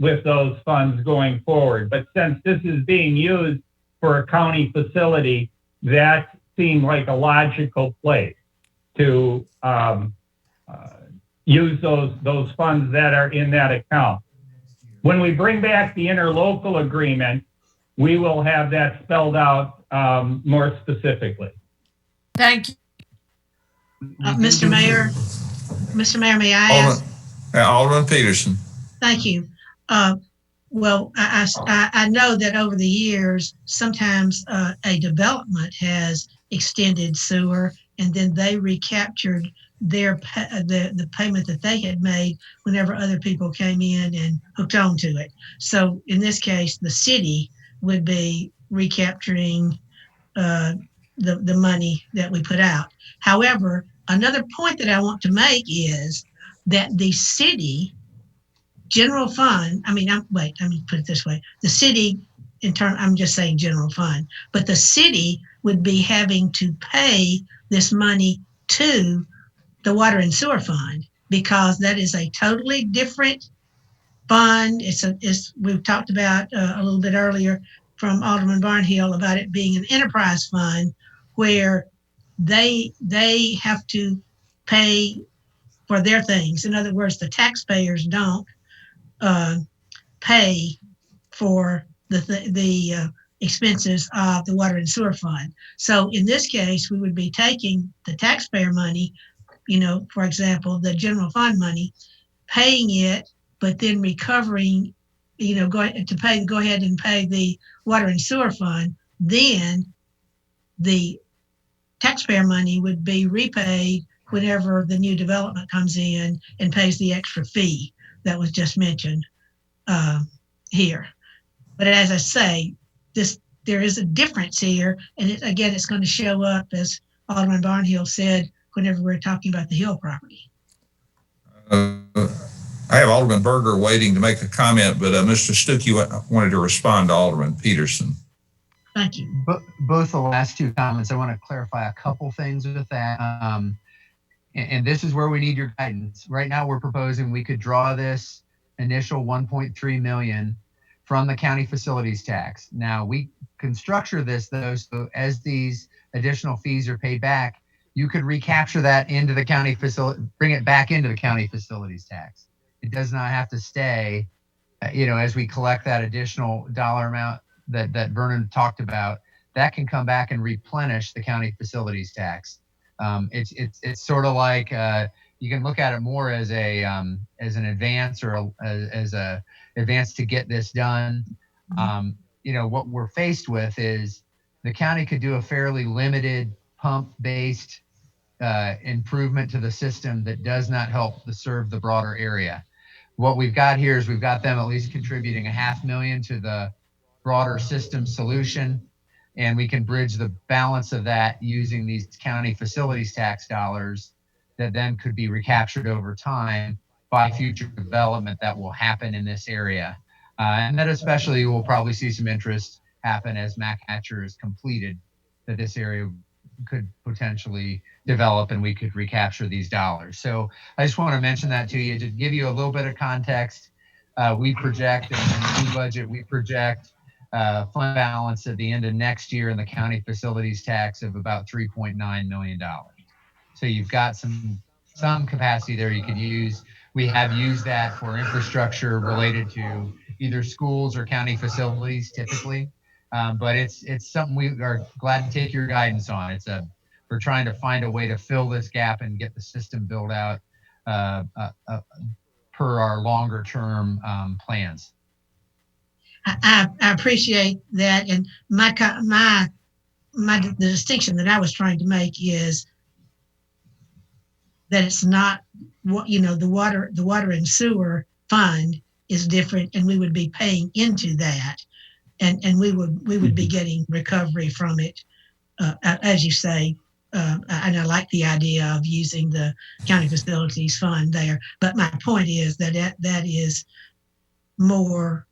with those funds going forward. But since this is being used for a county facility, that seemed like a logical place to use those funds that are in that account. When we bring back the interlocal agreement, we will have that spelled out more specifically. Thank you. Mr. Mayor, may I ask? Alderman Peterson. Thank you. Well, I know that over the years, sometimes a development has extended sewer, and then they recaptured the payment that they had made whenever other people came in and hooked on to it. So in this case, the city would be recapturing the money that we put out. However, another point that I want to make is that the city general fund, let me put it this way. The city, I'm just saying general fund, but the city would be having to pay this money to the water and sewer fund, because that is a totally different fund. We've talked about a little bit earlier from Alderman Barnhill about it being an enterprise fund where they have to pay for their things. In other words, the taxpayers don't pay for the expenses of the water and sewer fund. So in this case, we would be taking the taxpayer money, for example, the general fund money, paying it, but then recovering, go ahead and pay the water and sewer fund. Then the taxpayer money would be repaid whenever the new development comes in and pays the extra fee that was just mentioned here. But as I say, there is a difference here, and it's going to show up, as Alderman Barnhill said, whenever we're talking about the Hill property. I have Alderman Berger waiting to make a comment, but Mr. Stuckey wanted to respond to Alderman Peterson. Thank you. Both the last two comments, I want to clarify a couple things with that. And this is where we need your guidance. Right now, we're proposing we could draw this initial 1.3 million from the county facilities tax. Now, we can structure this though, so as these additional fees are paid back, you could recapture that into the county facility, bring it back into the county facilities tax. It does not have to stay, as we collect that additional dollar amount that Vernon talked about, that can come back and replenish the county facilities tax. It's sort of like you can look at it more as an advance or as a advance to get this done. What we're faced with is the county could do a fairly limited pump-based improvement to the system that does not help serve the broader area. What we've got here is we've got them at least contributing $500,000 to the broader system solution, and we can bridge the balance of that using these county facilities tax dollars that then could be recaptured over time by future development that will happen in this area. And that especially will probably see some interest happen as Mac Hatcher is completed, that this area could potentially develop and we could recapture these dollars. So I just want to mention that to you to give you a little bit of context. We project in the new budget, we project fund balance at the end of next year in the county facilities tax of about $3.9 million. So you've got some capacity there you could use. We have used that for infrastructure related to either schools or county facilities typically. But it's something we are glad to take your guidance on. We're trying to find a way to fill this gap and get the system built out per our longer term plans. I appreciate that, and the distinction that I was trying to make is that it's not what the water and sewer fund is different, and we would be paying into that. And we would be getting recovery from it, as you say. And I like the idea of using the county facilities fund there. But my point is that is more,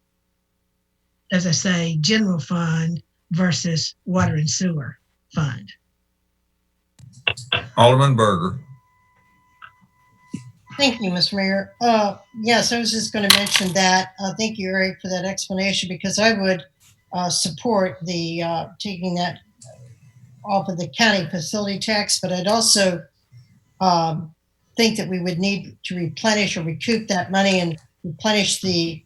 as I say, general fund versus water and sewer fund. Alderman Berger. Thank you, Mr. Mayor. Yes, I was just going to mention that. Thank you, Eric, for that explanation, because I would support the taking that off of the county facility tax, but I'd also think that we would need to replenish or recoup that money and replenish the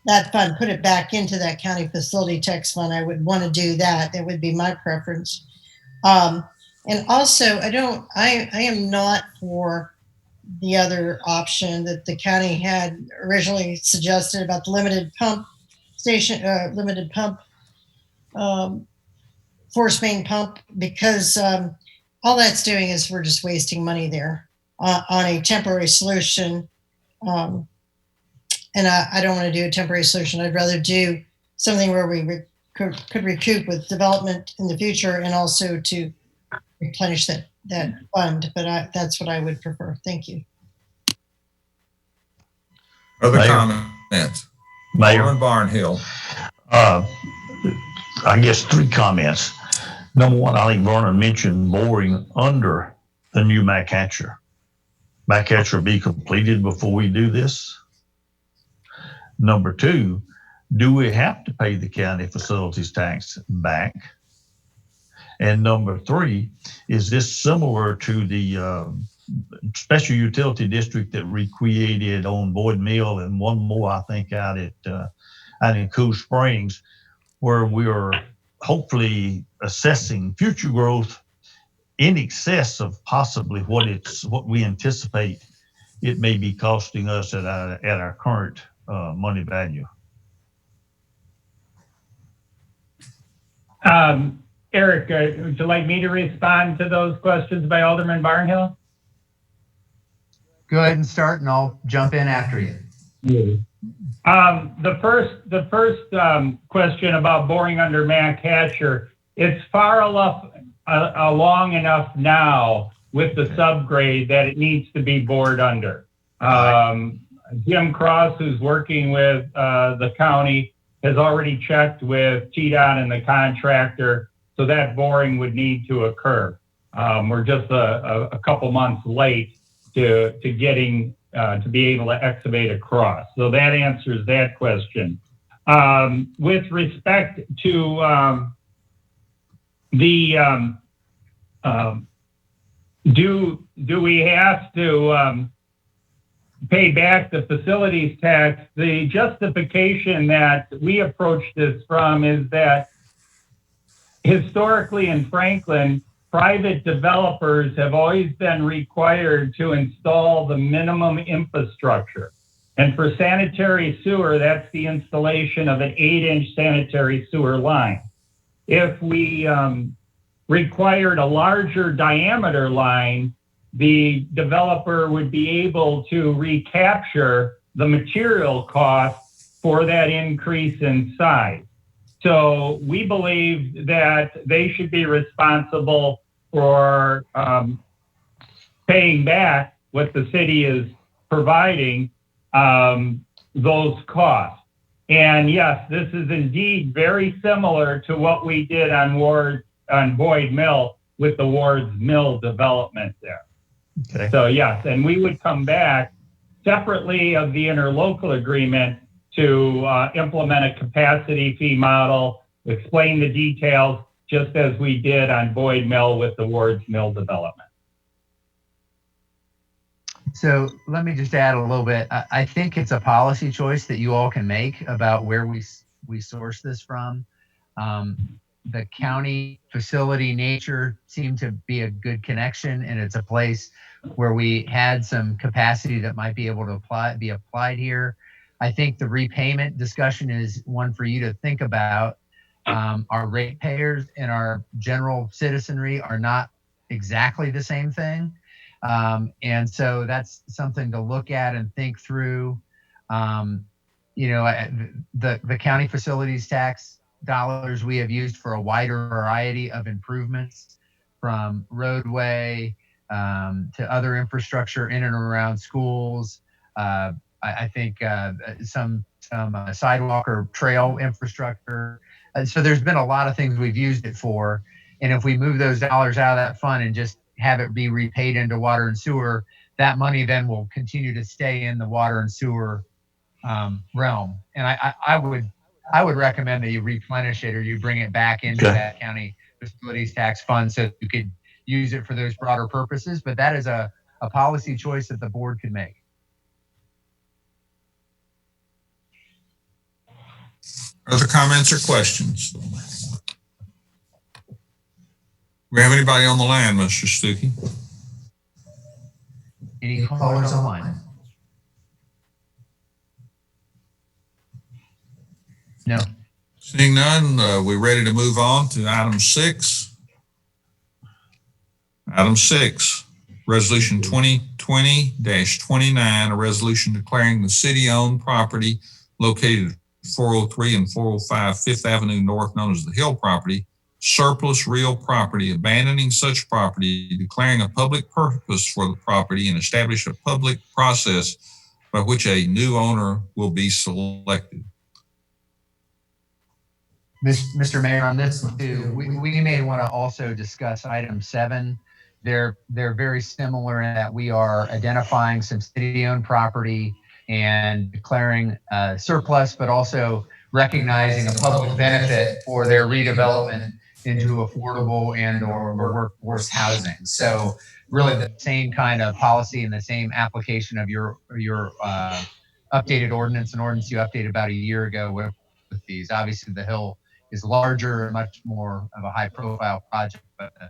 that fund, put it back into that county facility tax fund. I would want to do that. That would be my preference. And also, I am not for the other option that the county had originally suggested about the limited pump force main pump, because all that's doing is we're just wasting money there on a temporary solution. And I don't want to do a temporary solution. I'd rather do something where we could recoup with development in the future and also to replenish that fund. But that's what I would prefer. Thank you. Other comments? Mayor Alderman Barnhill. I guess 3 comments. Number one, I think Vernon mentioned boring under the new McHatcher. McHatcher will be completed before we do this. Number 2, do we have to pay the county facilities tax back? And number 3, is this similar to the special utility district that we created on Boyd Mill and one more, I think, out in Cool Springs, where we are hopefully assessing future growth in excess of possibly what we anticipate it may be costing us at our current money value. Eric, would you like me to respond to those questions by Alderman Barnhill? Go ahead and start, and I'll jump in after you. The first question about boring under McHatcher, it's far along enough now with the subgrade that it needs to be bored under. Jim Cross, who's working with the county, has already checked with TDOT and the contractor, so that boring would need to occur. We're just a couple months late to getting to be able to excavate across. So that answers that question. With respect to do we have to pay back the facilities tax? The justification that we approach this from is that historically in Franklin, private developers have always been required to install the minimum infrastructure. And for sanitary sewer, that's the installation of an 8-inch sanitary sewer line. If we required a larger diameter line, the developer would be able to recapture the material costs for that increase in size. So we believe that they should be responsible for paying back what the city is providing those costs. And yes, this is indeed very similar to what we did on Boyd Mill with the Ward's Mill development there. Okay. So yes, and we would come back separately of the interlocal agreement to implement a capacity fee model, explain the details, just as we did on Boyd Mill with the Ward's Mill development. So let me just add a little bit. I think it's a policy choice that you all can make about where we source this from. The county facility nature seemed to be a good connection, and it's a place where we had some capacity that might be able to be applied here. I think the repayment discussion is one for you to think about. Our ratepayers and our general citizenry are not exactly the same thing. And so that's something to look at and think through. You know, the county facilities tax dollars we have used for a wider variety of improvements, from roadway to other infrastructure in and around schools. I think some sidewalk or trail infrastructure. So there's been a lot of things we've used it for. And if we move those dollars out of that fund and just have it be repaid into water and sewer, that money then will continue to stay in the water and sewer realm. And I would recommend that you replenish it, or you bring it back into that county facilities tax fund so that you could use it for those broader purposes. But that is a policy choice that the board could make. Other comments or questions? We have anybody on the line, Mr. Stuckey? Any callers online? No. Seeing none, we're ready to move on to item 6. Item 6, Resolution 2020-29, a resolution declaring the city-owned property located at 403 and 405 Fifth Avenue North, known as the Hill property, surplus real property, abandoning such property, declaring a public purpose for the property, and establish a public process by which a new owner will be selected. Mr. Mayor, on this too, we may want to also discuss item 7. They're very similar in that we are identifying some city-owned property and declaring surplus, but also recognizing a public benefit for their redevelopment into affordable and/or workforce housing. So really the same kind of policy and the same application of your updated ordinance, an ordinance you updated about a year ago with these. Obviously, the Hill is larger and much more of a high-profile project, but the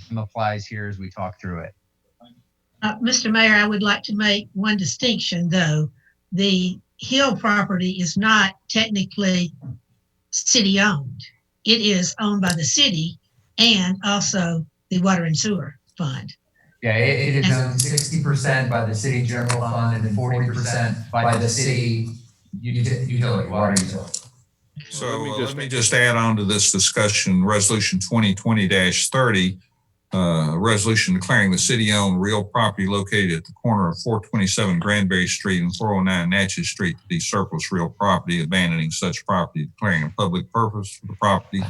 same applies here as we talk through it. Mr. Mayor, I would like to make one distinction, though. The Hill property is not technically city-owned. It is owned by the city and also the Water and Sewer Fund. Yeah, it is owned 60% by the city general fund and 40% by the city utility, water utility. So let me just add on to this discussion, Resolution 2020-30, resolution declaring the city-owned real property located at the corner of 427 Granbury Street and 409 Natchez Street to be surplus real property, abandoning such property, declaring a public purpose for the property,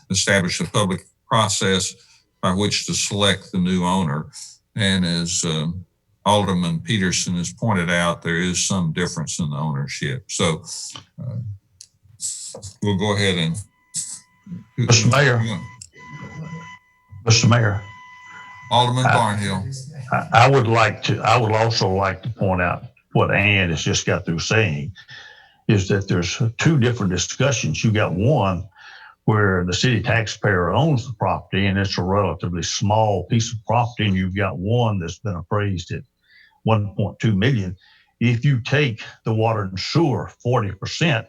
establish a public process by which to select the new owner. And as Alderman Peterson has pointed out, there is some difference in the ownership. So we'll go ahead and. Mr. Mayor. Mr. Mayor. Alderman Barnhill. I would also like to point out what Ann has just got through saying is that there's 2 different discussions. You got one where the city taxpayer owns the property and it's a relatively small piece of property, and you've got one that's been appraised at 1.2 million. If you take the water and sewer 40%,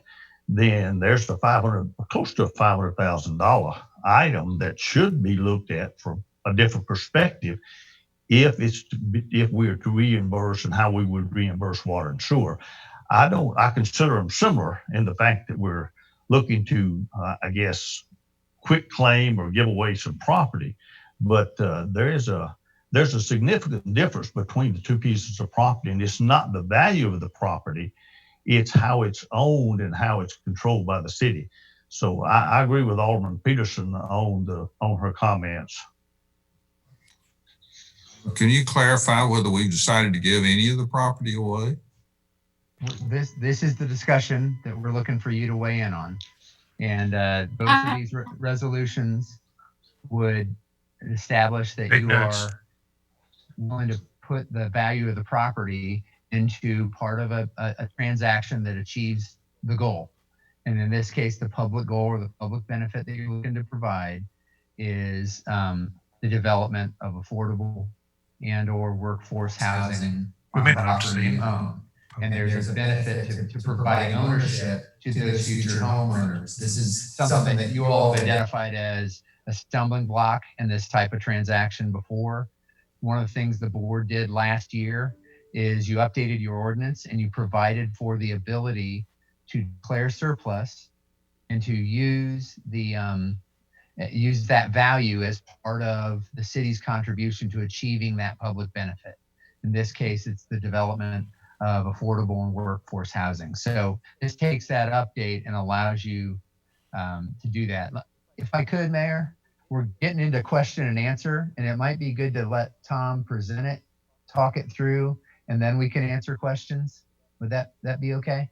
then there's close to a $500,000 item that should be looked at from a different perspective if we are to reimburse and how we would reimburse water and sewer. I consider them similar in the fact that we're looking to, I guess, quick claim or give away some property, but there's a significant difference between the 2 pieces of property, and it's not the value of the property, it's how it's owned and how it's controlled by the city. So I agree with Alderman Peterson on her comments. Can you clarify whether we've decided to give any of the property away? This is the discussion that we're looking for you to weigh in on. And both of these resolutions would establish that you are willing to put the value of the property into part of a transaction that achieves the goal. And in this case, the public goal or the public benefit that you're looking to provide is the development of affordable and/or workforce housing on property owned. And there's a benefit to providing ownership to those future homeowners. This is something that you all have identified as a stumbling block in this type of transaction before. One of the things the board did last year is you updated your ordinance and you provided for the ability to declare surplus and to use that value as part of the city's contribution to achieving that public benefit. In this case, it's the development of affordable and workforce housing. So this takes that update and allows you to do that. If I could, Mayor, we're getting into question and answer, and it might be good to let Tom present it, talk it through, and then we can answer questions. Would that be okay?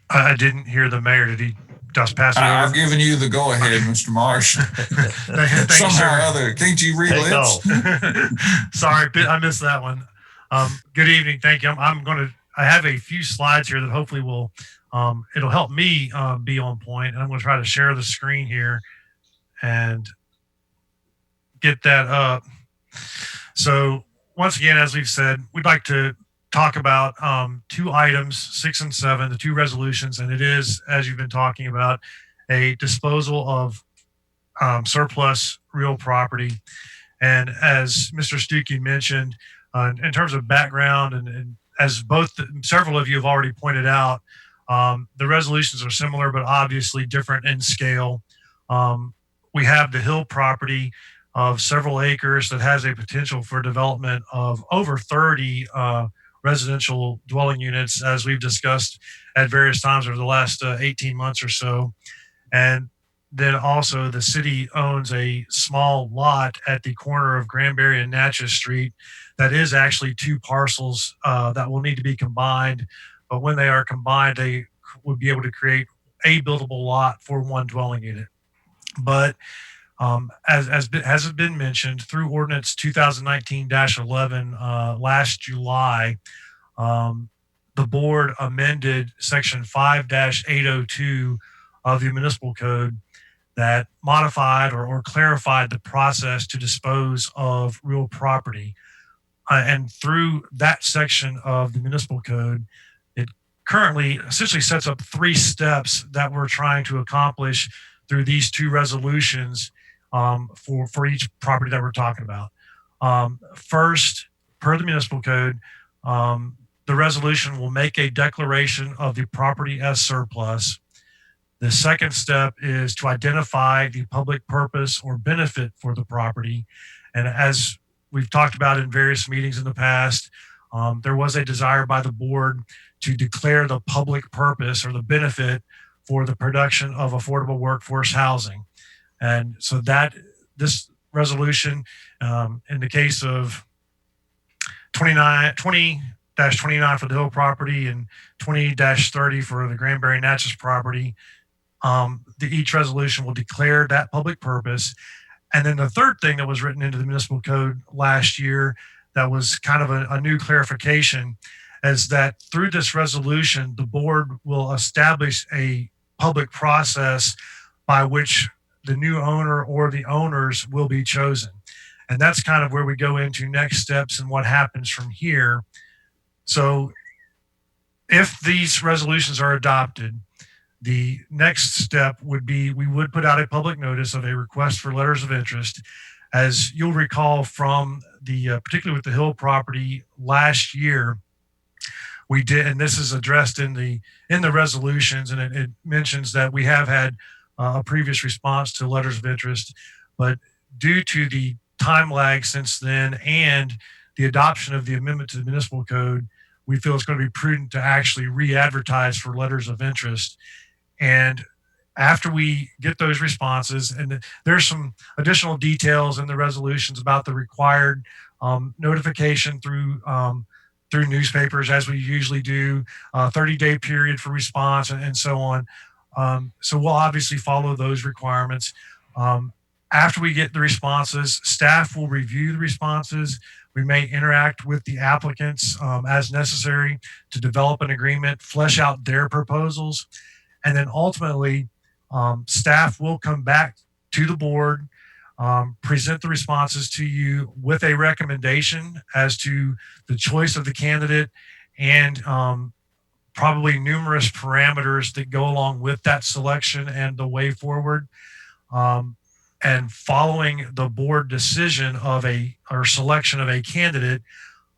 I didn't hear the mayor. Did he just pass it over? I've given you the go-ahead, Mr. Marsh. Somehow or other. Can't you read lips? Sorry, I missed that one. Good evening. Thank you. I have a few slides here that hopefully will, it'll help me be on point. And I'm going to try to share the screen here and get that up. So once again, as we've said, we'd like to talk about 2 items, 6 and 7, the 2 resolutions, and it is, as you've been talking about, a disposal of surplus real property. And as Mr. Stuckey mentioned, in terms of background, and as several of you have already pointed out, the resolutions are similar, but obviously different in scale. We have the Hill property, of several acres that has a potential for development of over 30 residential dwelling units, as we've discussed at various times over the last 18 months or so. And then also the city owns a small lot at the corner of Granbury and Natchez Street that is actually two parcels that will need to be combined. But when they are combined, they would be able to create a buildable lot for one dwelling unit. But as has been mentioned, through Ordinance 2019-11 last July, the board amended Section 5-802 of the Municipal Code that modified or clarified the process to dispose of real property. And through that section of the Municipal Code, it currently essentially sets up 3 steps that we're trying to accomplish through these 2 resolutions for each property that we're talking about. First, per the Municipal Code, the resolution will make a declaration of the property as surplus. The second step is to identify the public purpose or benefit for the property. And as we've talked about in various meetings in the past, there was a desire by the board to declare the public purpose or the benefit for the production of affordable workforce housing. And so that this resolution, in the case of 20-29 for the Hill property and 20-30 for the Granbury Natchez property, each resolution will declare that public purpose. And then the third thing that was written into the municipal code last year that was kind of a new clarification is that through this resolution, the board will establish a public process by which the new owner or the owners will be chosen. And that's kind of where we go into next steps and what happens from here. So if these resolutions are adopted, the next step would be we would put out a public notice of a request for letters of interest. As you'll recall from the, particularly with the Hill property last year, we did, and this is addressed in the resolutions, and it mentions that we have had a previous response to letters of interest, but due to the time lag since then and the adoption of the amendment to the municipal code, we feel it's going to be prudent to actually re-advertise for letters of interest. And after we get those responses, and there's some additional details in the resolutions about the required notification through newspapers, as we usually do, 30-day period for response, and so on. So we'll obviously follow those requirements. After we get the responses, staff will review the responses. We may interact with the applicants as necessary to develop an agreement, flesh out their proposals, and then ultimately staff will come back to the board, present the responses to you with a recommendation as to the choice of the candidate and probably numerous parameters that go along with that selection and the way forward. And following the board decision of or selection of a candidate,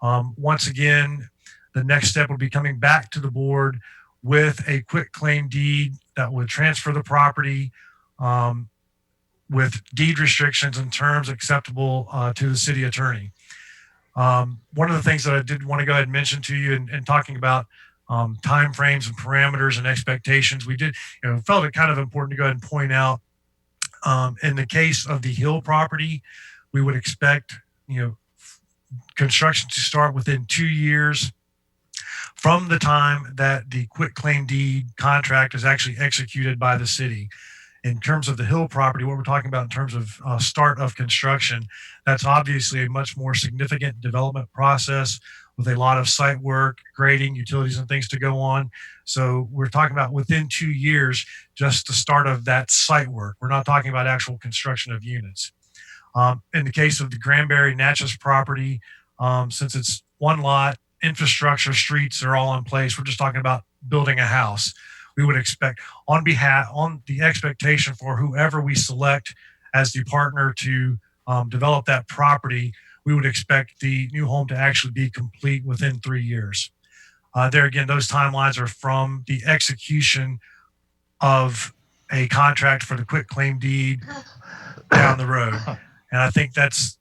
once again, the next step would be coming back to the board with a quit claim deed that would transfer the property with deed restrictions and terms acceptable to the city attorney. One of the things that I did want to go ahead and mention to you in talking about timeframes and parameters and expectations, we did, felt it kind of important to go ahead and point out in the case of the Hill property, we would expect, construction to start within 2 years from the time that the quit claim deed contract is actually executed by the city. In terms of the Hill property, what we're talking about in terms of start of construction, that's obviously a much more significant development process with a lot of site work, grading, utilities, and things to go on. So we're talking about within 2 years, just the start of that site work. We're not talking about actual construction of units. In the case of the Granbury Natchez property, since it's one lot, infrastructure, streets are all in place. We're just talking about building a house. We would expect on the expectation for whoever we select as the partner to develop that property, we would expect the new home to actually be complete within 3 years. There again, those timelines are from the execution of a contract for the quit claim deed down the road. And I think that's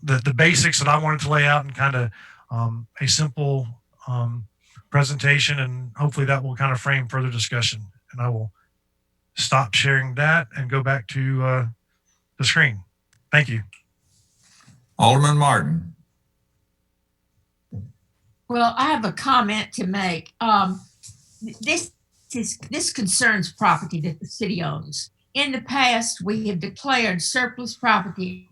the basics that I wanted to lay out in kind of a simple presentation, and hopefully that will kind of frame further discussion. And I will stop sharing that and go back to the screen. Thank you. Alderman Martin. Well, I have a comment to make. This concerns property that the city owns. In the past, we have declared surplus property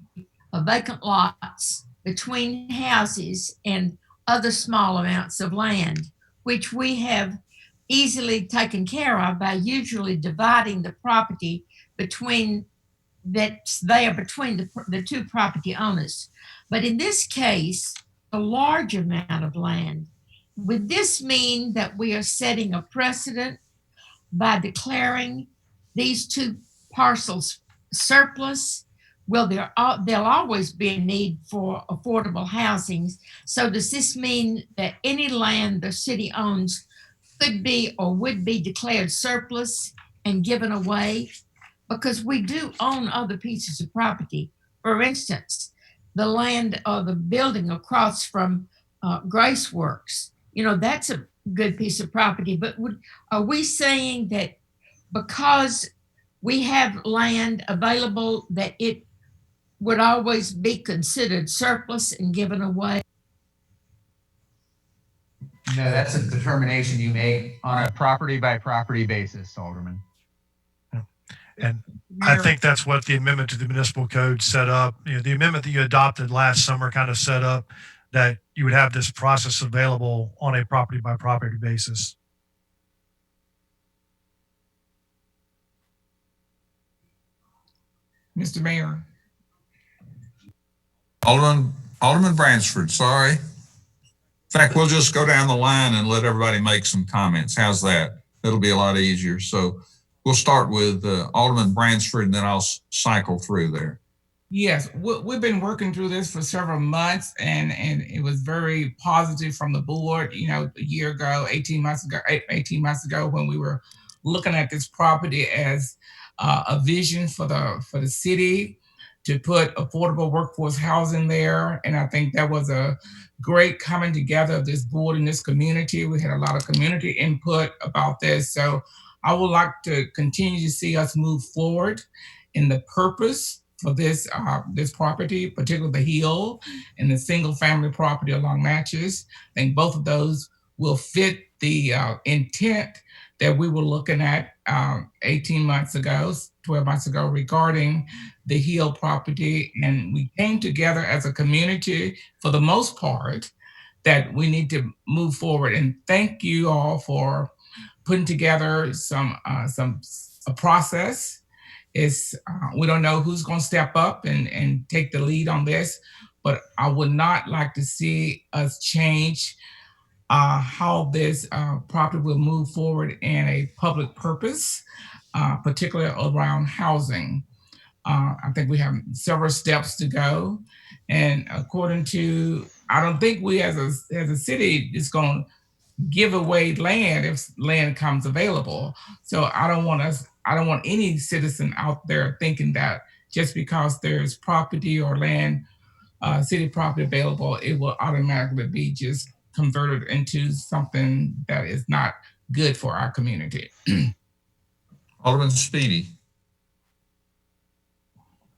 of vacant lots between houses and other small amounts of land, which we have easily taken care of by usually dividing the property between that's there between the two property owners. But in this case, a large amount of land. Would this mean that we are setting a precedent by declaring these two parcels surplus? Well, there'll always be a need for affordable housing. So does this mean that any land the city owns could be or would be declared surplus and given away? Because we do own other pieces of property. For instance, the land or the building across from Grace Works, that's a good piece of property. But are we saying that because we have land available that it would always be considered surplus and given away? No, that's a determination you make on a property by property basis, Alderman. And I think that's what the amendment to the municipal code set up. The amendment that you adopted last summer kind of set up that you would have this process available on a property by property basis. Mr. Mayor. Alderman Bransford, sorry. In fact, we'll just go down the line and let everybody make some comments. How's that? It'll be a lot easier. So we'll start with Alderman Bransford, and then I'll cycle through there. Yes, we've been working through this for several months, and it was very positive from the board. A year ago, 18 months ago, when we were looking at this property as a vision for the city to put affordable workforce housing there, and I think that was a great coming together of this board and this community. We had a lot of community input about this, so I would like to continue to see us move forward in the purpose for this property, particularly the Hill and the single family property along Natchez. I think both of those will fit the intent that we were looking at 18 months ago, 12 months ago regarding the Hill property. And we came together as a community for the most part that we need to move forward. And thank you all for putting together a process. We don't know who's going to step up and take the lead on this, but I would not like to see us change how this property will move forward in a public purpose, particularly around housing. I think we have several steps to go, and I don't think we as a city is going to give away land if land comes available. So I don't want any citizen out there thinking that just because there's property or land, city property available, it will automatically be just converted into something that is not good for our community. Alderman Speedy.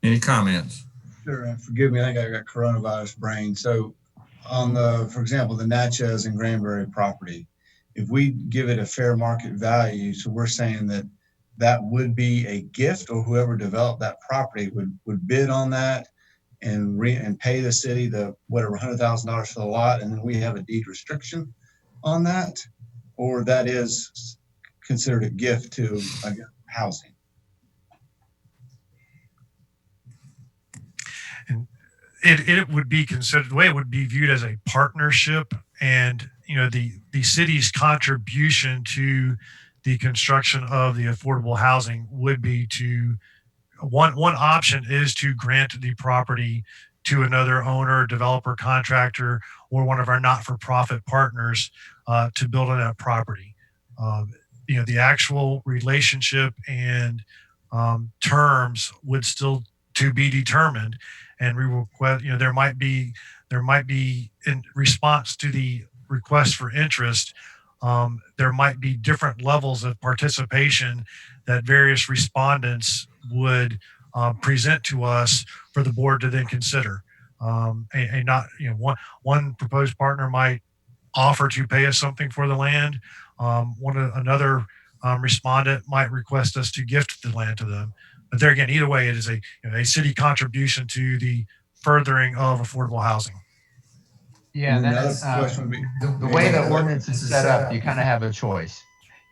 Any comments? Sure, and forgive me, I think I got coronavirus brain. So on for example, the Natchez and Granbury property, if we give it a fair market value, so we're saying that would be a gift, or whoever developed that property would bid on that and pay the city the whatever $100,000 for the lot, and then we have a deed restriction on that, or that is considered a gift to housing. And it would be considered, the way it would be viewed as a partnership, and the city's contribution to the construction of the affordable housing would be to one option is to grant the property to another owner, developer, contractor, or one of our not-for-profit partners to build on that property. The actual relationship and terms would still to be determined. And we will, there might be in response to the request for interest, there might be different levels of participation that various respondents would present to us for the board to then consider. And not, one proposed partner might offer to pay us something for the land. Another respondent might request us to gift the land to them. But there again, either way, it is a city contribution to the furthering of affordable housing. Yeah, And another that's question would be the way the ordinance is set up. You kind of have a choice.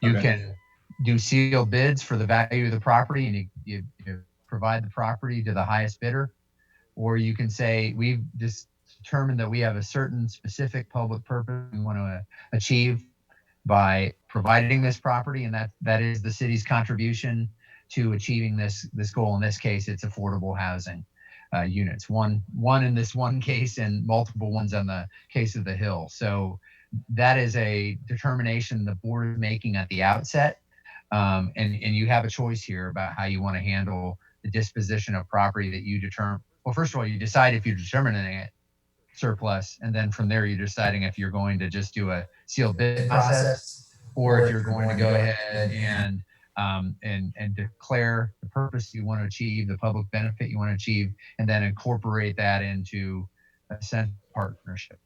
You Okay. can do sealed bids for the value of the property, and you provide the property to the highest bidder, or you can say we've just determined that we have a certain specific public purpose we want to achieve by providing this property, and that is the city's contribution to achieving this goal. In this case, it's affordable housing units. One in this one case, and multiple ones on the case of the Hill. So that is a determination the board is making at the outset, and you have a choice here about how you want to handle the disposition of property that you determine. Well, first of all, you decide if you're determining it surplus, and then from there you're deciding if you're going to just do a sealed bid process, or if you're going to go ahead and declare the purpose you want to achieve, the public benefit you want to achieve, and then incorporate that into a sense of partnership.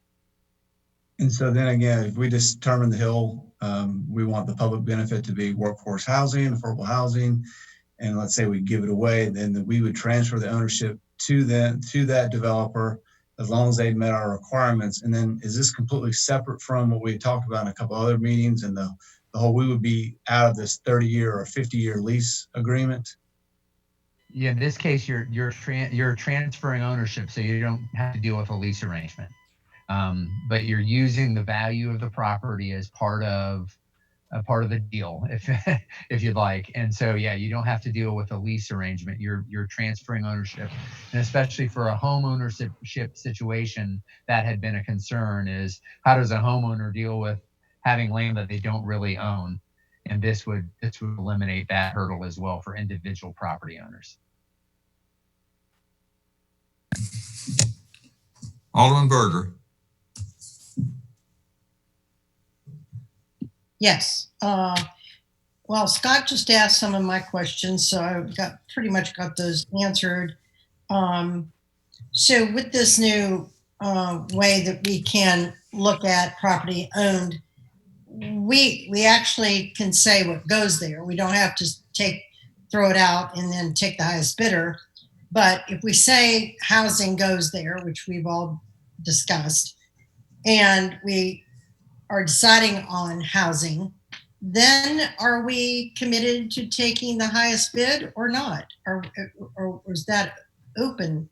And so then again, if we just determine the Hill, we want the public benefit to be workforce housing, affordable housing, and let's say we give it away, then we would transfer the ownership to that developer as long as they've met our requirements. And then is this completely separate from what we had talked about in a couple other meetings, and the whole, we would be out of this 30-year or 50-year lease agreement? Yeah, in this case, you're transferring ownership, so you don't have to deal with a lease arrangement. But you're using the value of the property as part of the deal, if you'd like. And so, yeah, you don't have to deal with a lease arrangement. You're transferring ownership, and especially for a home ownership situation, that had been a concern: is how does a homeowner deal with having land that they don't really own? And this would eliminate that hurdle as well for individual property owners. Alderman Berger. Yes. Well, Scott just asked some of my questions, so I pretty much got those answered. So with this new way that we can look at property owned, we actually can say what goes there. We don't have to throw it out and then take the highest bidder. But if we say housing goes there, which we've all discussed, and we are deciding on housing, then are we committed to taking the highest bid or not? Or is that open?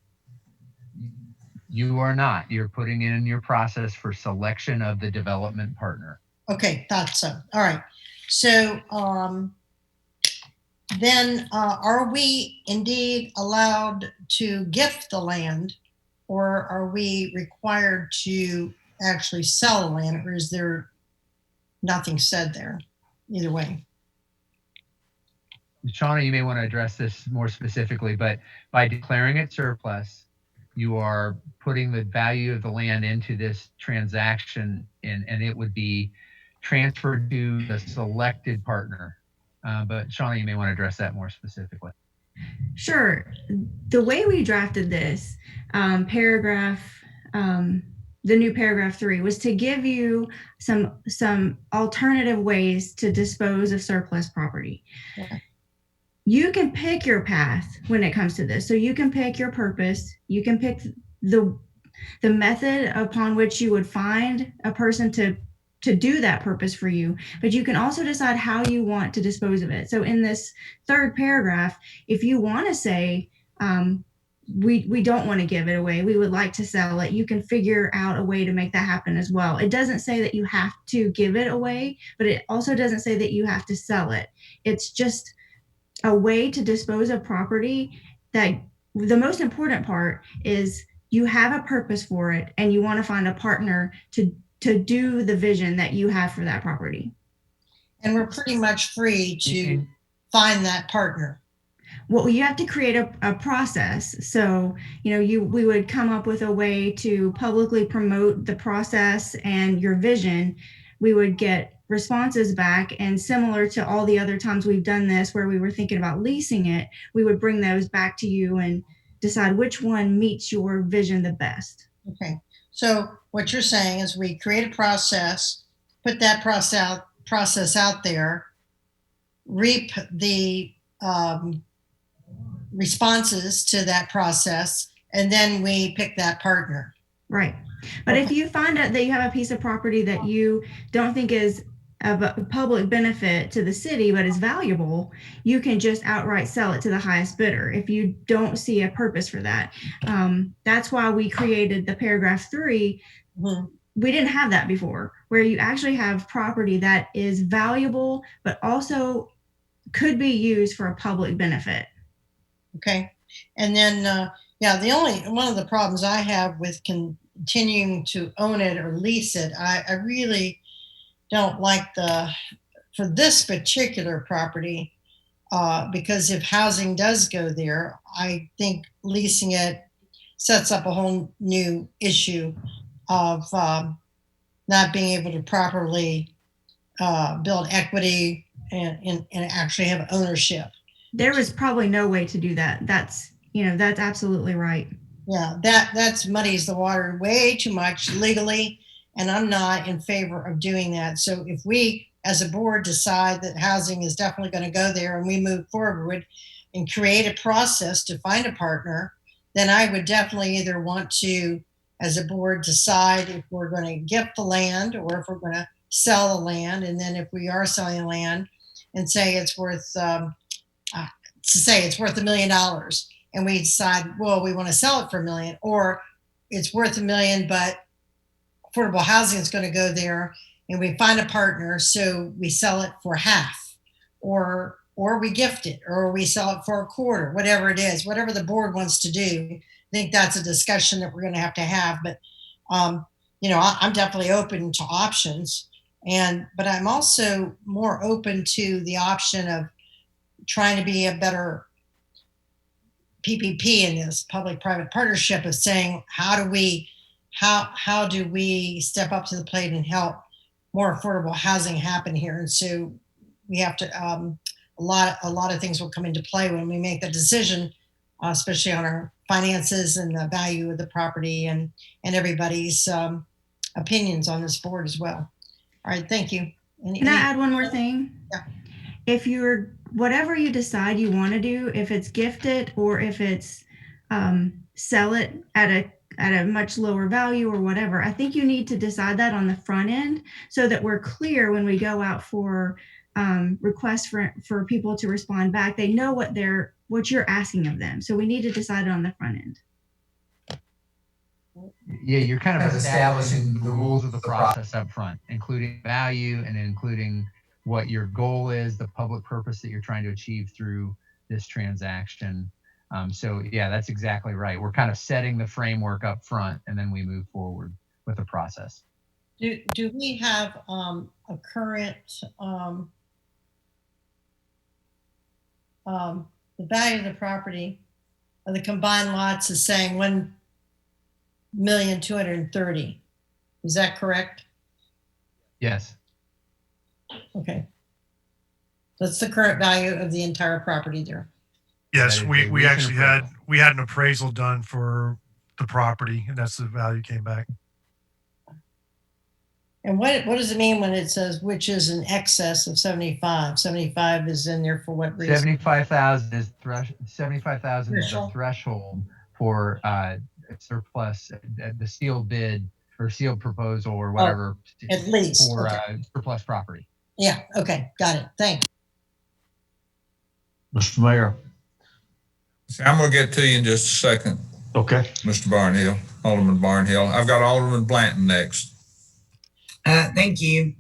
You are not. You're putting in your process for selection of the development partner. Okay, thought so. All right. So then are we indeed allowed to gift the land, or are we required to actually sell the land, or is there nothing said there? Either way. Shauna, you may want to address this more specifically, but by declaring it surplus, you are putting the value of the land into this transaction, and it would be transferred to the selected partner. But Shauna, you may want to address that more specifically. Sure. The way we drafted this the new paragraph 3 was to give you some alternative ways to dispose of surplus property. Okay. You can pick your path when it comes to this. So you can pick your purpose. You can pick the method upon which you would find a person to do that purpose for you, but you can also decide how you want to dispose of it. So in this third paragraph, if you want to say, we don't want to give it away, we would like to sell it, you can figure out a way to make that happen as well. It doesn't say that you have to give it away, but it also doesn't say that you have to sell it. It's just a way to dispose of property that the most important part is you have a purpose for it and you want to find a partner to do the vision that you have for that property. And we're pretty much free to find that partner. Well, you have to create a process. So, we would come up with a way to publicly promote the process and your vision. We would get responses back, and similar to all the other times we've done this where we were thinking about leasing it, we would bring those back to you and decide which one meets your vision the best. Okay. So what you're saying is we create a process, put that process out there, reap the responses to that process, and then we pick that partner. Right. But if you find out that you have a piece of property that you don't think is of a public benefit to the city, but is valuable, you can just outright sell it to the highest bidder if you don't see a purpose for that. That's why we created the paragraph 3. Mm-hmm. We didn't have that before, where you actually have property that is valuable, but also could be used for a public benefit. Okay. And then, one of the problems I have with continuing to own it or lease it, I really don't like for this particular property, because if housing does go there, I think leasing it sets up a whole new issue of not being able to properly build equity and actually have ownership. There was probably no way to do that. That's absolutely right. Yeah, that's muddies the water way too much legally, and I'm not in favor of doing that. So if we, as a board, decide that housing is definitely going to go there and we move forward and create a process to find a partner, then I would definitely either want to, as a board, decide if we're going to gift the land or if we're going to sell the land. And then if we are selling land and say it's worth, $1 million, and we decide, well, we want to sell it for $1 million, or it's worth $1 million, but affordable housing is going to go there, and we find a partner, so we sell it for half, or we gift it, or we sell it for a quarter, whatever it is, whatever the board wants to do. I think that's a discussion that we're going to have. But I'm definitely open to options, but I'm also more open to the option of trying to be a better PPP in this public-private partnership, of saying, how do we step up to the plate and help more affordable housing happen here? And so we have to, a lot of things will come into play when we make the decision, especially on our finances and the value of the property and everybody's opinions on this board as well. All right, thank you. Can I add one more thing? Yeah. If whatever you decide you want to do, if it's gift it or if it's sell it at a much lower value or whatever, I think you need to decide that on the front end so that we're clear when we go out for requests for people to respond back. They know what you're asking of them. So we need to decide it on the front end. Yeah, you're kind of establishing the rules of the process up front, including value and including what your goal is, the public purpose that you're trying to achieve through this transaction. So yeah, that's exactly right. We're kind of setting the framework up front, and then we move forward with the process. Do we have a current, the value of the property of the combined lots is saying $1,230,000? Is that correct? Yes. Okay. That's the current value of the entire property there. Yes, we actually had an appraisal done for the property, and that's the value came back. And what does it mean when it says which is in excess of 75? 75 is in there for what reason? 75,000 is the threshold for surplus, the sealed bid or sealed proposal or whatever. At least for okay. Surplus property. Yeah. Okay. Got it. Thanks. Mr. Mayor. See, I'm going to get to you in just a second. Okay. Mr. Barnhill, Alderman Barnhill. I've got Alderman Blanton next. Thank you.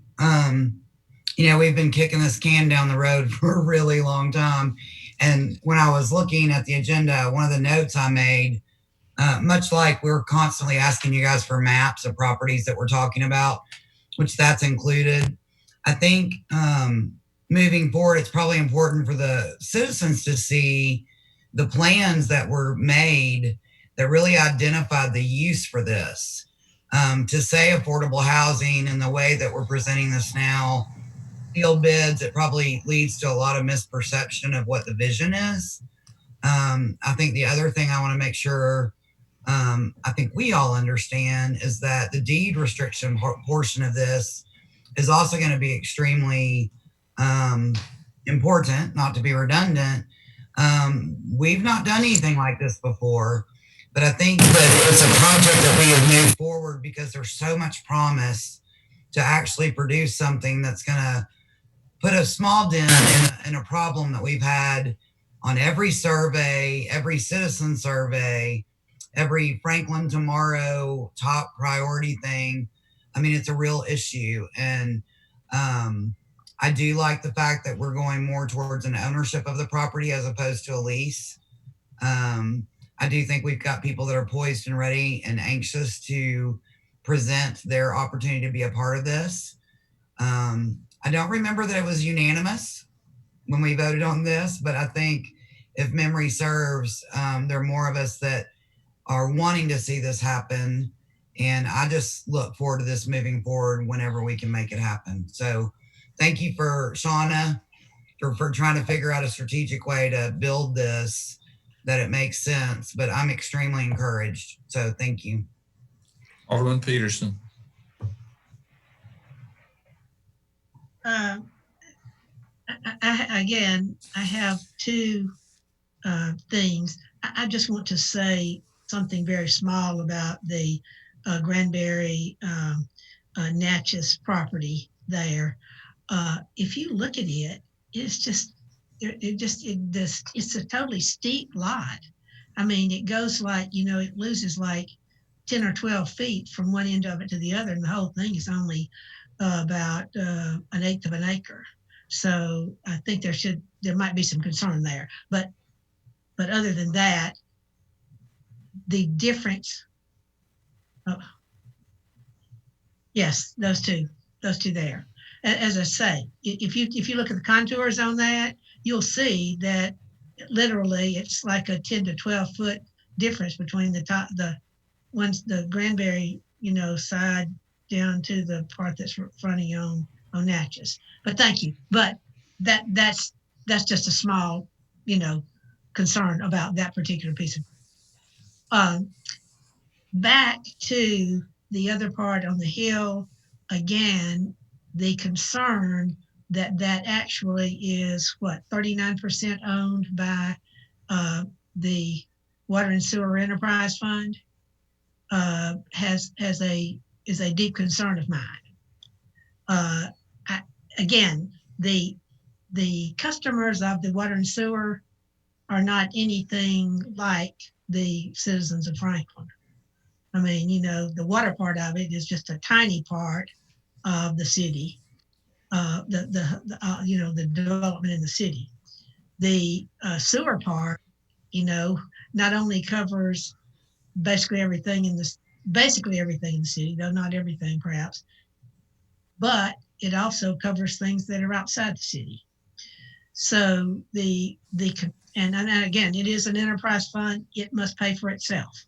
We've been kicking this can down the road for a really long time. And when I was looking at the agenda, one of the notes I made, much like we're constantly asking you guys for maps of properties that we're talking about, which that's included. I think moving forward, it's probably important for the citizens to see the plans that were made that really identified the use for this. To say affordable housing in the way that we're presenting this now, sealed bids, it probably leads to a lot of misperception of what the vision is. I think the other thing I want to make sure I think we all understand is that the deed restriction portion of this is also going to be extremely important, not to be redundant. We've not done anything like this before, but I think that it's a project that we have moved forward because there's so much promise to actually produce something that's going to put a small dent in a problem that we've had on every survey, every citizen survey, every Franklin Tomorrow top priority thing. I mean, it's a real issue. And I do like the fact that we're going more towards an ownership of the property as opposed to a lease. I do think we've got people that are poised and ready and anxious to present their opportunity to be a part of this. I don't remember that it was unanimous when we voted on this, but I think if memory serves, there are more of us that are wanting to see this happen. And I just look forward to this moving forward whenever we can make it happen. So thank you for Shauna for trying to figure out a strategic way to build this, that it makes sense, but I'm extremely encouraged. So thank you. Alderman Peterson. Again, I have two things. I just want to say something very small about the Granbury Natchez property there. If you look at it, it's just it's a totally steep lot. I mean, it goes like, it loses like 10 or 12 feet from one end of it to the other, and the whole thing is only about an eighth of an acre. So I think there might be some concern there, but other than that, the difference. Yes, those two there. As I say, if you look at the contours on that, you'll see that literally it's like a 10 to 12 foot difference between the Granbury, side down to the part that's fronting on Natchez. But thank you. But that's just a small, concern about that particular piece of. Back to the other part on the hill, again, the concern that actually is 39% owned by the Water and Sewer Enterprise Fund is a deep concern of mine. Again, the customers of the water and sewer are not anything like the citizens of Franklin. I mean, the water part of it is just a tiny part of the city, the development in the city. The sewer part, not only covers basically everything in the city, though not everything perhaps, but it also covers things that are outside the city. So and again, it is an enterprise fund. It must pay for itself.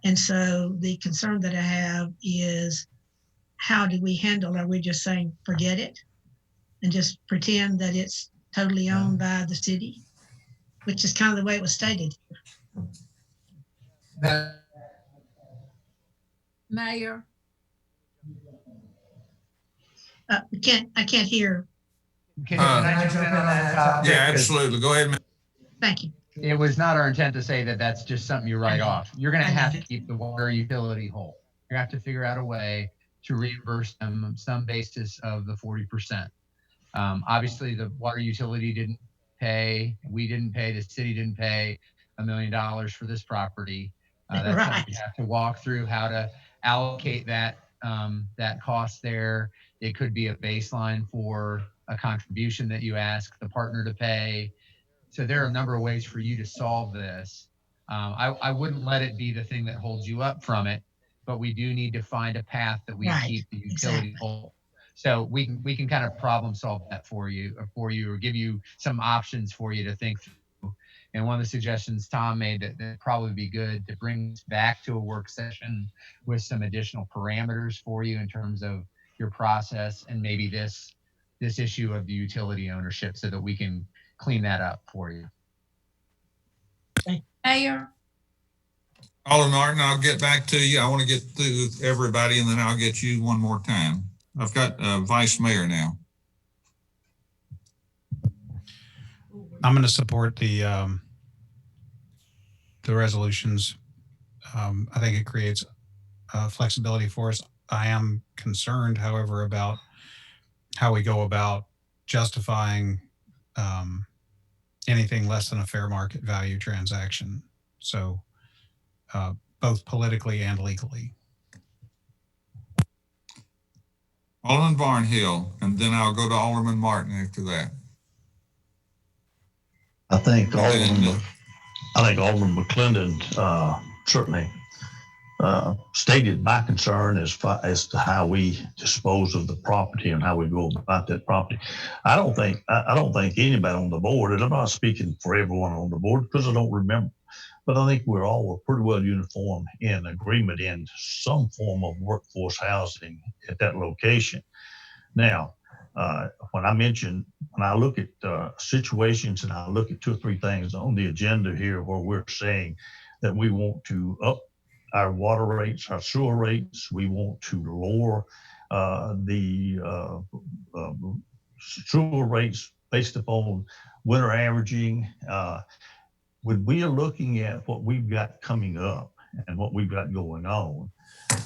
And so the concern that I have is, how do we handle? Are we just saying forget it and just pretend that it's totally owned by the city, which is kind of the way it was stated? Mayor. I can't hear. Can I jump in on that topic? Yeah, absolutely. Go ahead. Thank you. It was not our intent to say that that's just something you write off. You're going to have to keep the water utility whole. You have to figure out a way to reimburse them some basis of the 40%. Obviously, the water utility didn't pay. We didn't pay. The city didn't pay $1 million for this property. That's Right. something you have to walk through, how to allocate that cost there. It could be a baseline for a contribution that you ask the partner to pay. So there are a number of ways for you to solve this. I wouldn't let it be the thing that holds you up from it, but we do need to find a path that we keep the utility whole. So we can kind of problem solve that for you, or give you some options for you to think through. And one of the suggestions Tom made that it'd probably be good to bring this back to a work session with some additional parameters for you in terms of your process and maybe this issue of the utility ownership so that we can clean that up for you. Mayor, Alderman Martin, I'll get back to you. I want to get through everybody and then I'll get you one more time. I've got Vice Mayor now. I'm going to support the resolutions. I think it creates flexibility for us. I am concerned, however, about how we go about justifying anything less than a fair market value transaction. So both politically and legally. Alderman Barnhill, and then I'll go to Alderman Martin after that. I think Alderman McClendon certainly stated my concern as to how we dispose of the property and how we go about that property. I don't think anybody on the board, and I'm not speaking for everyone on the board because I don't remember, but I think we're all pretty well uniform in agreement in some form of workforce housing at that location. Now, when I look at situations and I look at 2 or 3 things on the agenda here where we're saying that we want to up our water rates, our sewer rates, we want to lower the sewer rates based upon winter averaging. When we are looking at what we've got coming up and what we've got going on,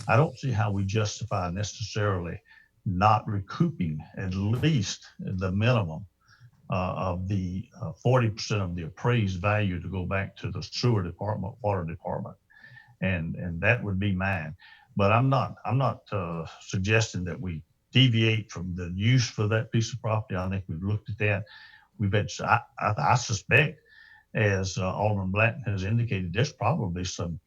I don't see how we justify necessarily not recouping at least the minimum of the 40% of the appraised value to go back to the sewer department, water department, and that would be mine. But I'm not suggesting that we deviate from the use for that piece of property. I think we've looked at that. We've had, I suspect, as Alderman Blanton has indicated, there's probably some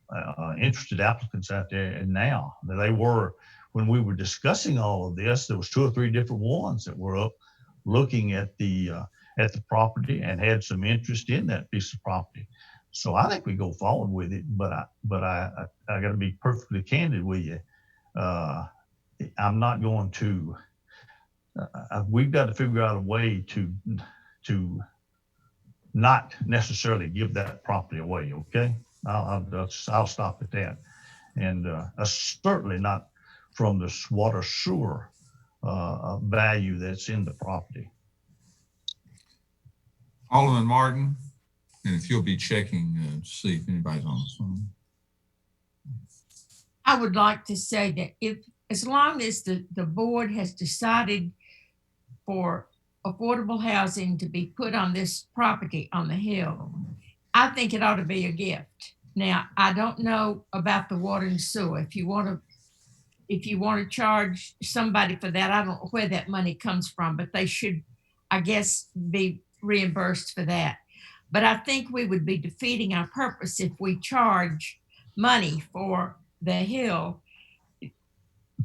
interested applicants out there, and now they were. When we were discussing all of this, there was 2 or 3 different ones that were up looking at the property and had some interest in that piece of property. So I think we go forward with it, but I got to be perfectly candid with you. I'm not going to. We've got to figure out a way to not necessarily give that property away. Okay, I'll stop at that, and certainly not from the water sewer value that's in the property. Alderman Martin, and if you'll be checking to see if anybody's on the phone. I would like to say that as long as the board has decided for affordable housing to be put on this property on the hill, I think it ought to be a gift. Now, I don't know about the water and sewer. If you want to charge somebody for that, I don't know where that money comes from, but they should, I guess, be reimbursed for that. But I think we would be defeating our purpose if we charge money for the hill.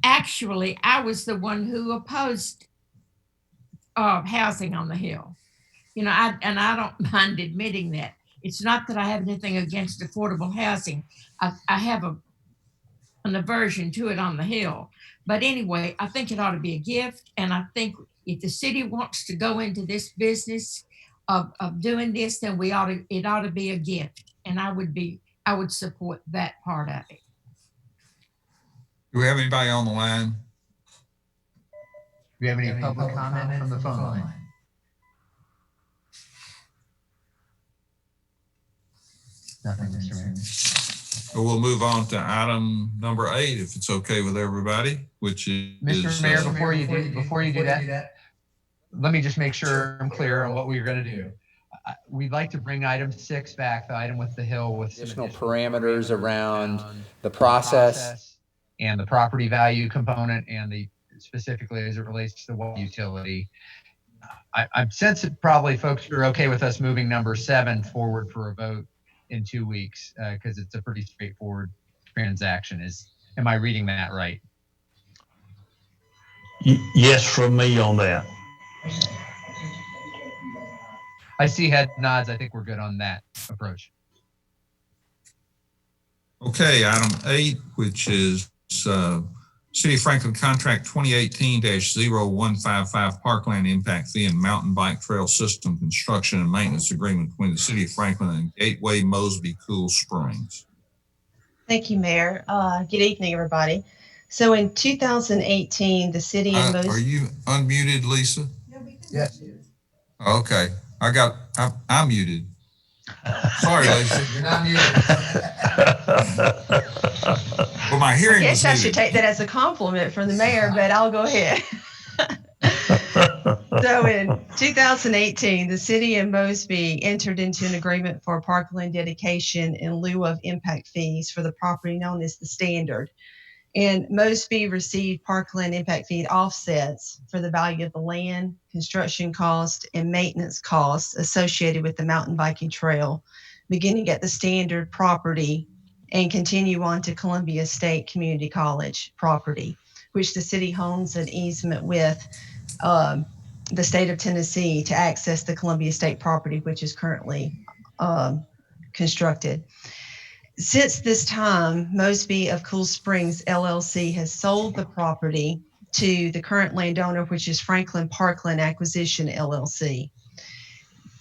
Actually, I was the one who opposed housing on the hill. I don't mind admitting that. It's not that I have anything against affordable housing. I have an aversion to it on the hill. But anyway, I think it ought to be a gift. And I think if the city wants to go into this business of doing this, then it ought to be a gift. And I would support that part of it. Do we have anybody on the line? Do we have any public comment from the phone line? Nothing, Mr. Mayor. So we'll move on to item number 8, if it's okay with everybody, which is Mr. Mayor, before you do that, let me just make sure I'm clear on what we're going to do. We'd like to bring item 6 back, the item with the hill with additional parameters around the process and the property value component, and specifically as it relates to the water utility. I'm sensing probably folks are okay with us moving number 7 forward for a vote in 2 weeks because it's a pretty straightforward transaction. Am I reading that right? Yes, from me on that. I see head nods. I think we're good on that approach. Okay, item 8, which is City of Franklin Contract 2018-0155 Parkland Impact Fee and Mountain Bike Trail System Construction and Maintenance Agreement between the City of Franklin and Gateway Mosby Cool Springs. Thank you, Mayor. Good evening, everybody. So in 2018, the city of Mosby. Are you unmuted, Lisa? Yes. Okay, I'm muted. Sorry, Lisa. You're not muted. Well, my hearing I was guess I muted. should take that as a compliment from the mayor, but I'll go ahead. So in 2018, the city of Mosby entered into an agreement for parkland dedication in lieu of impact fees for the property known as the Standard. And Mosby received parkland impact fee offsets for the value of the land, construction cost, and maintenance costs associated with the mountain biking trail, beginning at the Standard property and continue on to Columbia State Community College property, which the city owns an easement with the state of Tennessee to access the Columbia State property, which is currently constructed. Since this time, Mosby of Cool Springs LLC has sold the property to the current landowner, which is Franklin Parkland Acquisition LLC.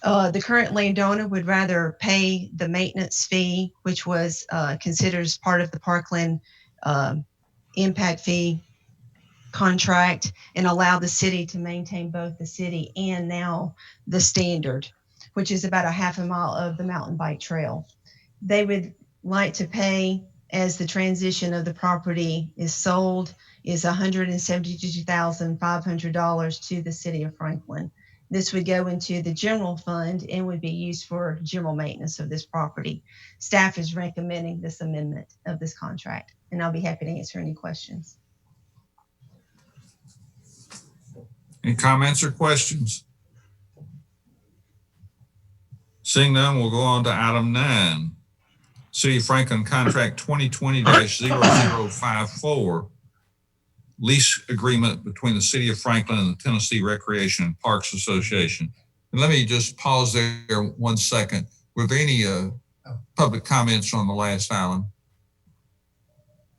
The current landowner would rather pay the maintenance fee, which was considered as part of the Parkland impact fee contract, and allow the city to maintain both the city and now the Standard, which is about a half a mile of the mountain bike trail. They would like to pay, as the transition of the property is sold, is $172,500 to the city of Franklin. This would go into the general fund and would be used for general maintenance of this property. Staff is recommending this amendment of this contract, and I'll be happy to answer any questions. Any comments or questions? Seeing none, we'll go on to item 9. City of Franklin Contract 2020-0054, lease agreement between the City of Franklin and the Tennessee Recreation and Parks Association. And let me just pause there 1 second. Were there any public comments on the last item?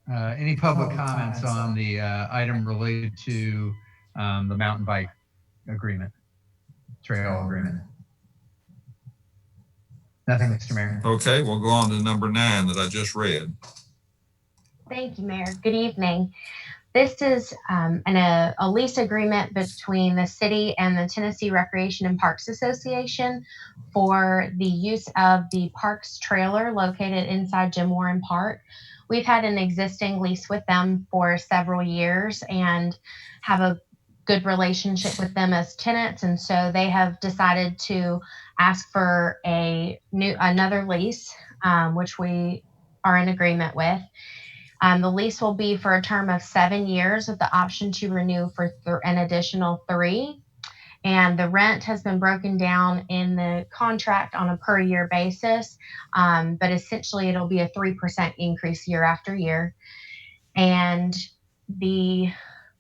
Any public comments on the item related to the mountain bike agreement, trail agreement? Nothing, Mr. Mayor. Okay, we'll go on to number 9 that I just read. Thank you, Mayor. Good evening. This is a lease agreement between the city and the Tennessee Recreation and Parks Association for the use of the Parks trailer located inside Jim Warren Park. We've had an existing lease with them for several years and have a good relationship with them as tenants, and so they have decided to ask for another lease, which we are in agreement with. The lease will be for a term of 7 years with the option to renew for an additional 3. And the rent has been broken down in the contract on a per year basis, but essentially it'll be a 3% increase year after year. And the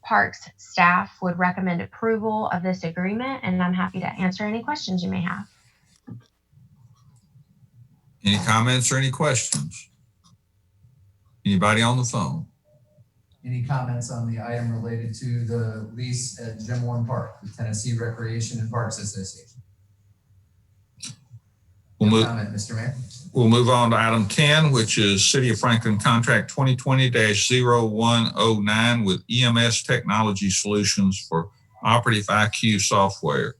Parks staff would recommend approval of this agreement, and I'm happy to answer any questions you may have. Any comments or any questions? Anybody on the phone? Any comments on the item related to the lease at Jim Warren Park, the Tennessee Recreation and Parks Association? We'll move, comment, Mr. Mayor. We'll move on to item 10, which is City of Franklin Contract 2020-0109 with EMS Technology Solutions for Operative IQ software.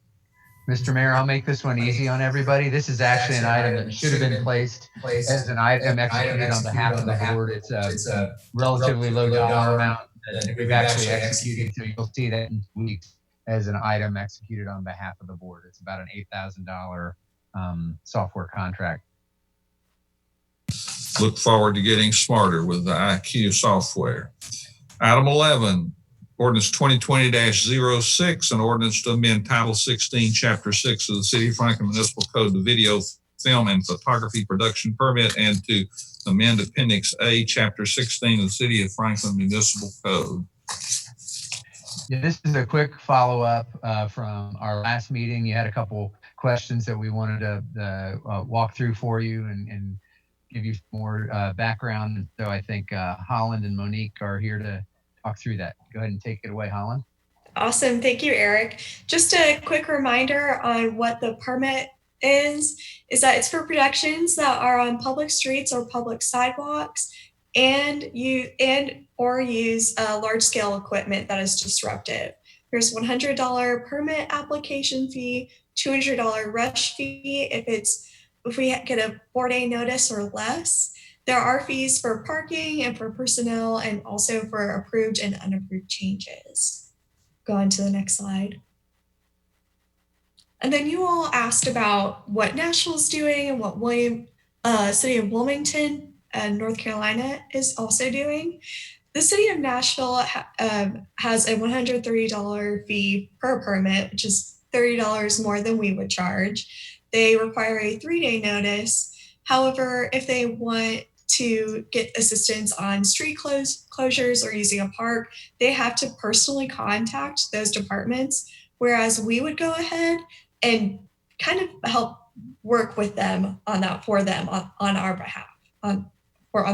Mr. Mayor, I'll make this one easy on everybody. This is actually an item that should have been placed as an item executed on behalf of the board. It's a relatively low dollar amount that we've actually executed. So you'll see that in 2 weeks as an item executed on behalf of the board. It's about an $8,000 software contract. Look forward to getting smarter with the IQ software. Item 11. Ordinance 2020-06, an ordinance to amend Title 16, Chapter 6 of the City of Franklin Municipal Code, the video, film, and photography production permit, and to amend Appendix A, Chapter 16 of the City of Franklin Municipal Code. Yeah, this is a quick follow-up from our last meeting. You had a couple questions that we wanted to walk through for you and give you more background. And so I think Holland and Monique are here to talk through that. Go ahead and take it away, Holland. Awesome. Thank you, Eric. Just a quick reminder on what the permit is that it's for productions that are on public streets or public sidewalks and or use large scale equipment that is disruptive. There's $100 permit application fee, $200 rush fee if we get a 4-day notice or less. There are fees for parking and for personnel and also for approved and unapproved changes. Go on to the next slide. And then you all asked about what Nashville's doing and what City of Wilmington and North Carolina is also doing. The City of Nashville has a $130 fee per permit, which is $30 more than we would charge. They require a 3-day notice. However, if they want to get assistance on street closures or using a park, they have to personally contact those departments, whereas we would go ahead and kind of help work with them on that for them on our behalf, on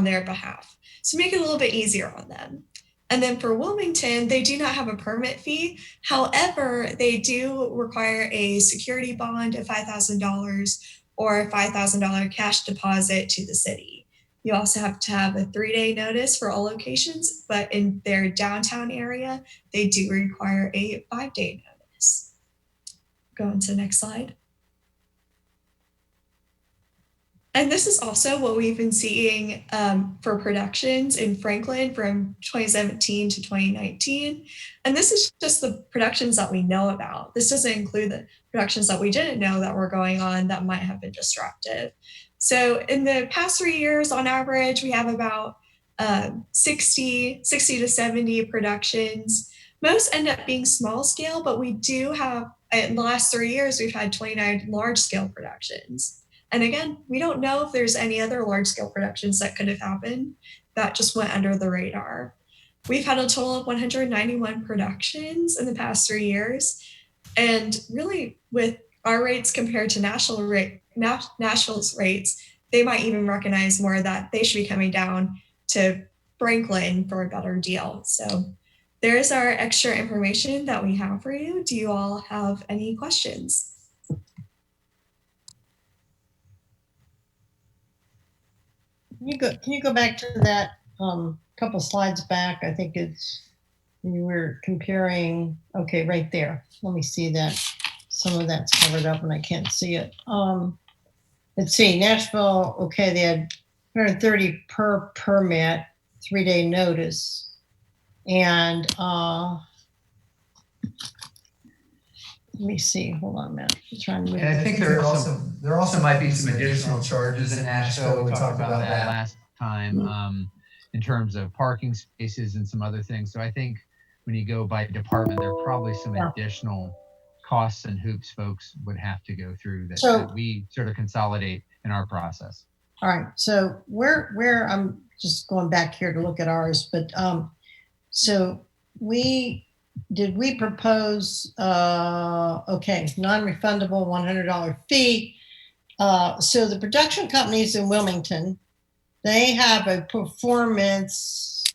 their behalf. So make it a little bit easier on them. And then for Wilmington, they do not have a permit fee. However, they do require a security bond of $5,000 or a $5,000 cash deposit to the city. You also have to have a 3-day notice for all locations, but in their downtown area, they do require a 5-day notice. Go on to the next slide. And this is also what we've been seeing for productions in Franklin from 2017 to 2019. And this is just the productions that we know about. This doesn't include the productions that we didn't know that were going on that might have been disruptive. So in the past 3 years, on average, we have about 60 to 70 productions. Most end up being small scale, but we do have, in the last 3 years, we've had 29 large scale productions. And again, we don't know if there's any other large scale productions that could have happened that just went under the radar. We've had a total of 191 productions in the past 3 years. And really with our rates compared to Nashville's rates, they might even recognize more that they should be coming down to Franklin for a better deal. So there's our extra information that we have for you. Do you all have any questions? Can you go back to that couple slides back? I think it's, you were comparing, okay, right there. Let me see that. Some of that's covered up and I can't see it. Let's see, Nashville, okay, they had 130 per permit, 3-day notice. And let me see, hold on a minute. I'm trying to move. And I think there also might be some additional charges in Nashville. We talked about that last time in terms of parking spaces and some other things. So I think when you go by department, there are probably some additional costs and hoops folks would have to go through that we sort of consolidate in our process. All right, so where I'm just going back here to look at ours, but so did we propose, okay, non-refundable $100 fee. So the production companies in Wilmington, they have a performance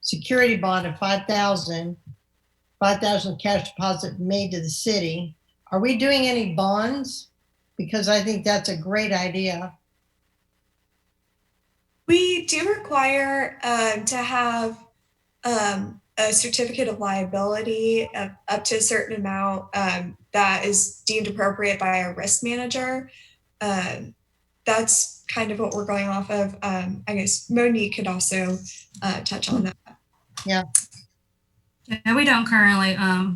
security bond of $5,000 cash deposit made to the city. Are we doing any bonds? Because I think that's a great idea. We do require to have a certificate of liability up to a certain amount that is deemed appropriate by a risk manager. That's kind of what we're going off of. I guess Monique could also touch on that. Yeah. Yeah, we don't currently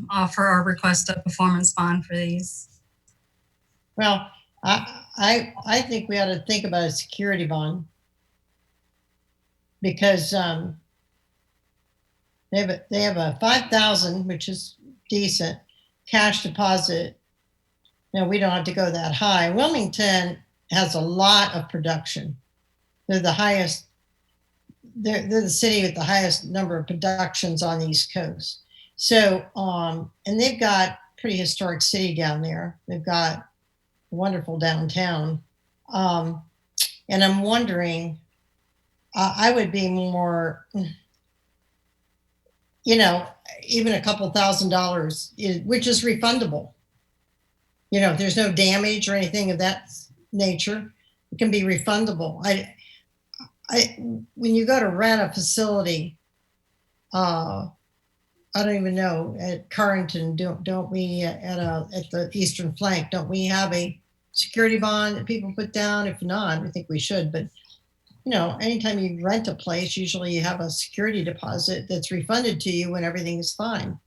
offer or request a performance bond for these. Well, I think we ought to think about a security bond because they have a $5,000, which is decent, cash deposit. Now we don't have to go that high. Wilmington has a lot of production. They're the highest. They're the city with the highest number of productions on the East Coast. So, and they've got pretty historic city down there. They've got wonderful downtown. And I'm wondering, I would be more, even a couple $1,000s, which is refundable. If there's no damage or anything of that nature, it can be refundable. When you go to rent a facility, I don't even know, at Carrington, don't we at the Eastern Flank, don't we have a security bond that people put down? If not, I think we should. But anytime you rent a place, usually you have a security deposit that's refunded to you when everything is fine.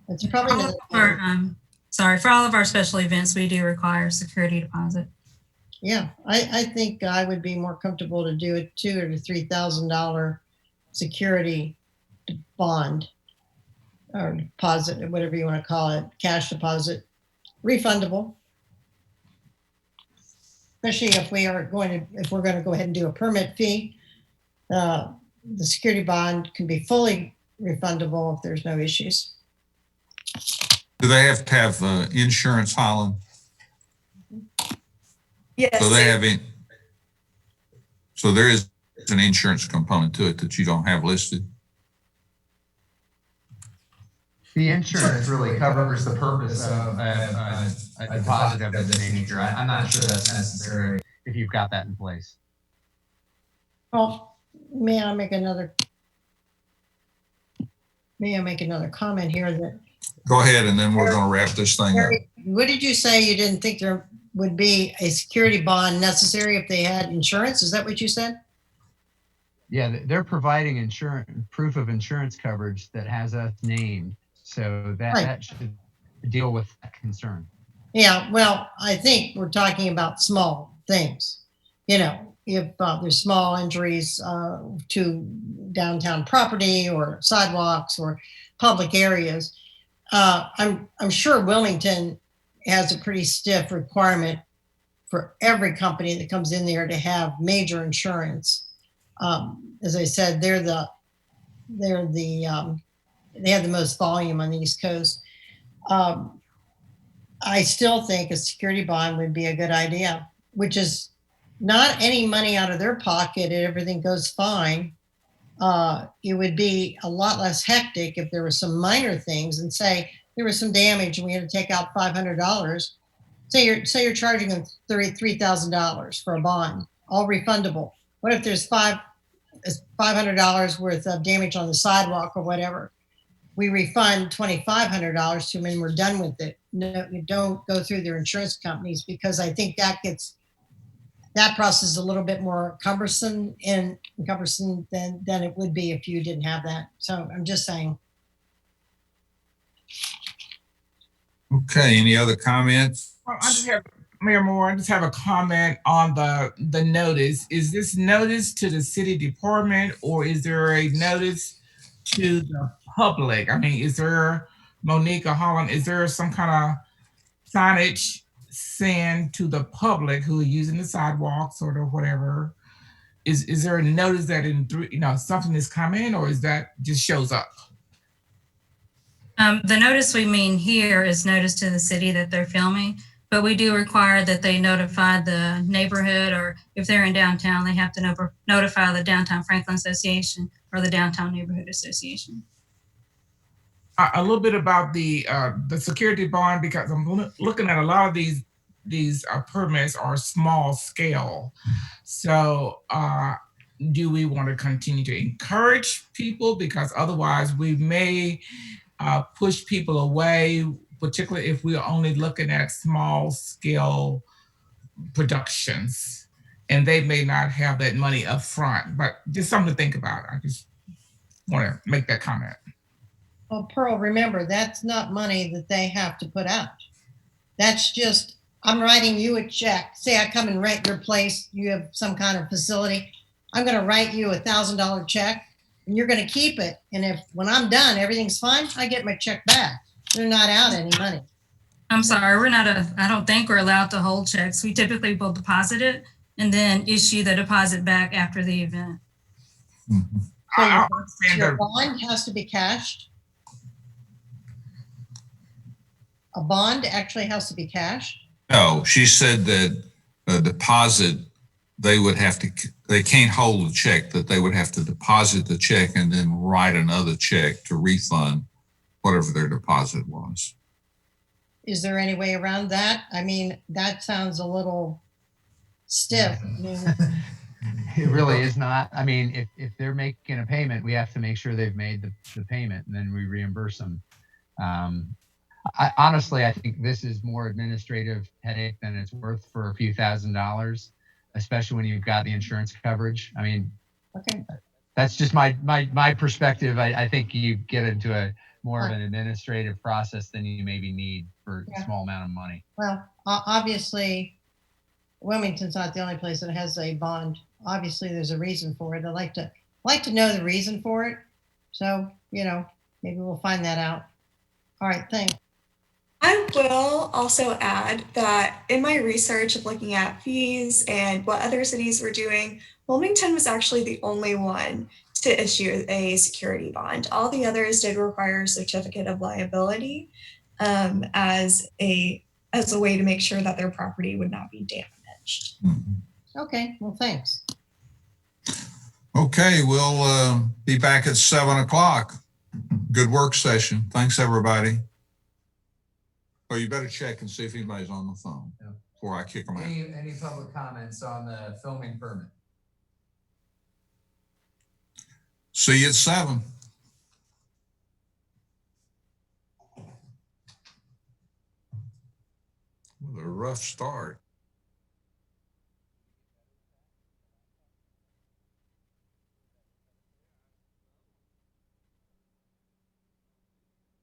It's probably for all of our special events, we do require security deposit. Yeah, I think I would be more comfortable to do a $2,000 to $3,000 security bond or deposit, or whatever you want to call it, cash deposit, refundable. Especially if we're going to go ahead and do a permit fee, the security bond can be fully refundable if there's no issues. Do they have to have insurance, Holland? Yes. So they have so there is an insurance component to it that you don't have listed. The insurance really covers the purpose of a deposit of this nature. I'm not sure that's necessary if you've got that in place. Well, may I make another comment here? That Go ahead, and then we're going to wrap this thing up. What did you say? You didn't think there would be a security bond necessary if they had insurance? Is that what you said? Yeah, they're providing insurance, proof of insurance coverage that has us named. So that should deal with that concern. Yeah, well, I think we're talking about small things. If there's small injuries to downtown property or sidewalks or public areas, I'm sure Wilmington has a pretty stiff requirement for every company that comes in there to have major insurance. As I said, they have the most volume on the East Coast. I still think a security bond would be a good idea, which is not any money out of their pocket and everything goes fine. It would be a lot less hectic if there were some minor things, and say there was some damage and we had to take out $500. Say you're charging them $3,000 for a bond, all refundable. What if there's $500 worth of damage on the sidewalk or whatever? We refund $2,500 to them and we're done with it. No, you don't go through their insurance companies, because I think that process is a little bit more cumbersome than it would be if you didn't have that. So I'm just saying. Okay, any other comments? Well, Mayor Moore, I just have a comment on the notice. Is this notice to the city department, or is there a notice to the public? I mean, is there, Monique or Holland, is there some kind of signage sent to the public who are using the sidewalks or whatever? Is there a notice that something is coming, or is that just shows up? The notice we mean here is notice to the city that they're filming, but we do require that they notify the neighborhood, or if they're in downtown, they have to notify the Downtown Franklin Association or the Downtown Neighborhood Association. A little bit about the security bond, because I'm looking at a lot of these permits are small scale. So do we want to continue to encourage people? Because otherwise we may push people away, particularly if we're only looking at small scale productions, and they may not have that money up front. But just something to think about. I just want to make that comment. Well, Pearl, remember, that's not money that they have to put out. That's just, I'm writing you a check. Say I come and rent your place, you have some kind of facility. I'm going to write you $1,000 check, and you're going to keep it. And if when I'm done, everything's fine, I get my check back. They're not out any money. I'm sorry, I don't think we're allowed to hold checks. We typically will deposit it and then issue the deposit back after the event. So your bond has to be cashed? a bond actually has to be cash? No, she said that a deposit, they can't hold a check, that they would have to deposit the check and then write another check to refund whatever their deposit was. Is there any way around that? I mean, that sounds a little stiff. I mean, It really is not. I mean, if they're making a payment, we have to make sure they've made the payment and then we reimburse them. Honestly, I think this is more administrative headache than it's worth for a few $1,000s, especially when you've got the insurance coverage. I mean, okay, that's just my perspective. I think you get into a more of an administrative process than you maybe need for a small amount of money. well, obviously, Wilmington's not the only place that has a bond. Obviously, there's a reason for it. I'd like to know the reason for it. So, maybe we'll find that out. All right, thanks. I will also add that in my research of looking at fees and what other cities were doing, Wilmington was actually the only one to issue a security bond. All the others did require a certificate of liability as a way to make sure that their property would not be damaged. Okay, well, thanks. Okay, we'll be back at 7:00. Good work session. Thanks, everybody. Oh, you better check and see if anybody's on the phone before I kick them out. Any public comments on the filming permit? See you at 7. What a rough start.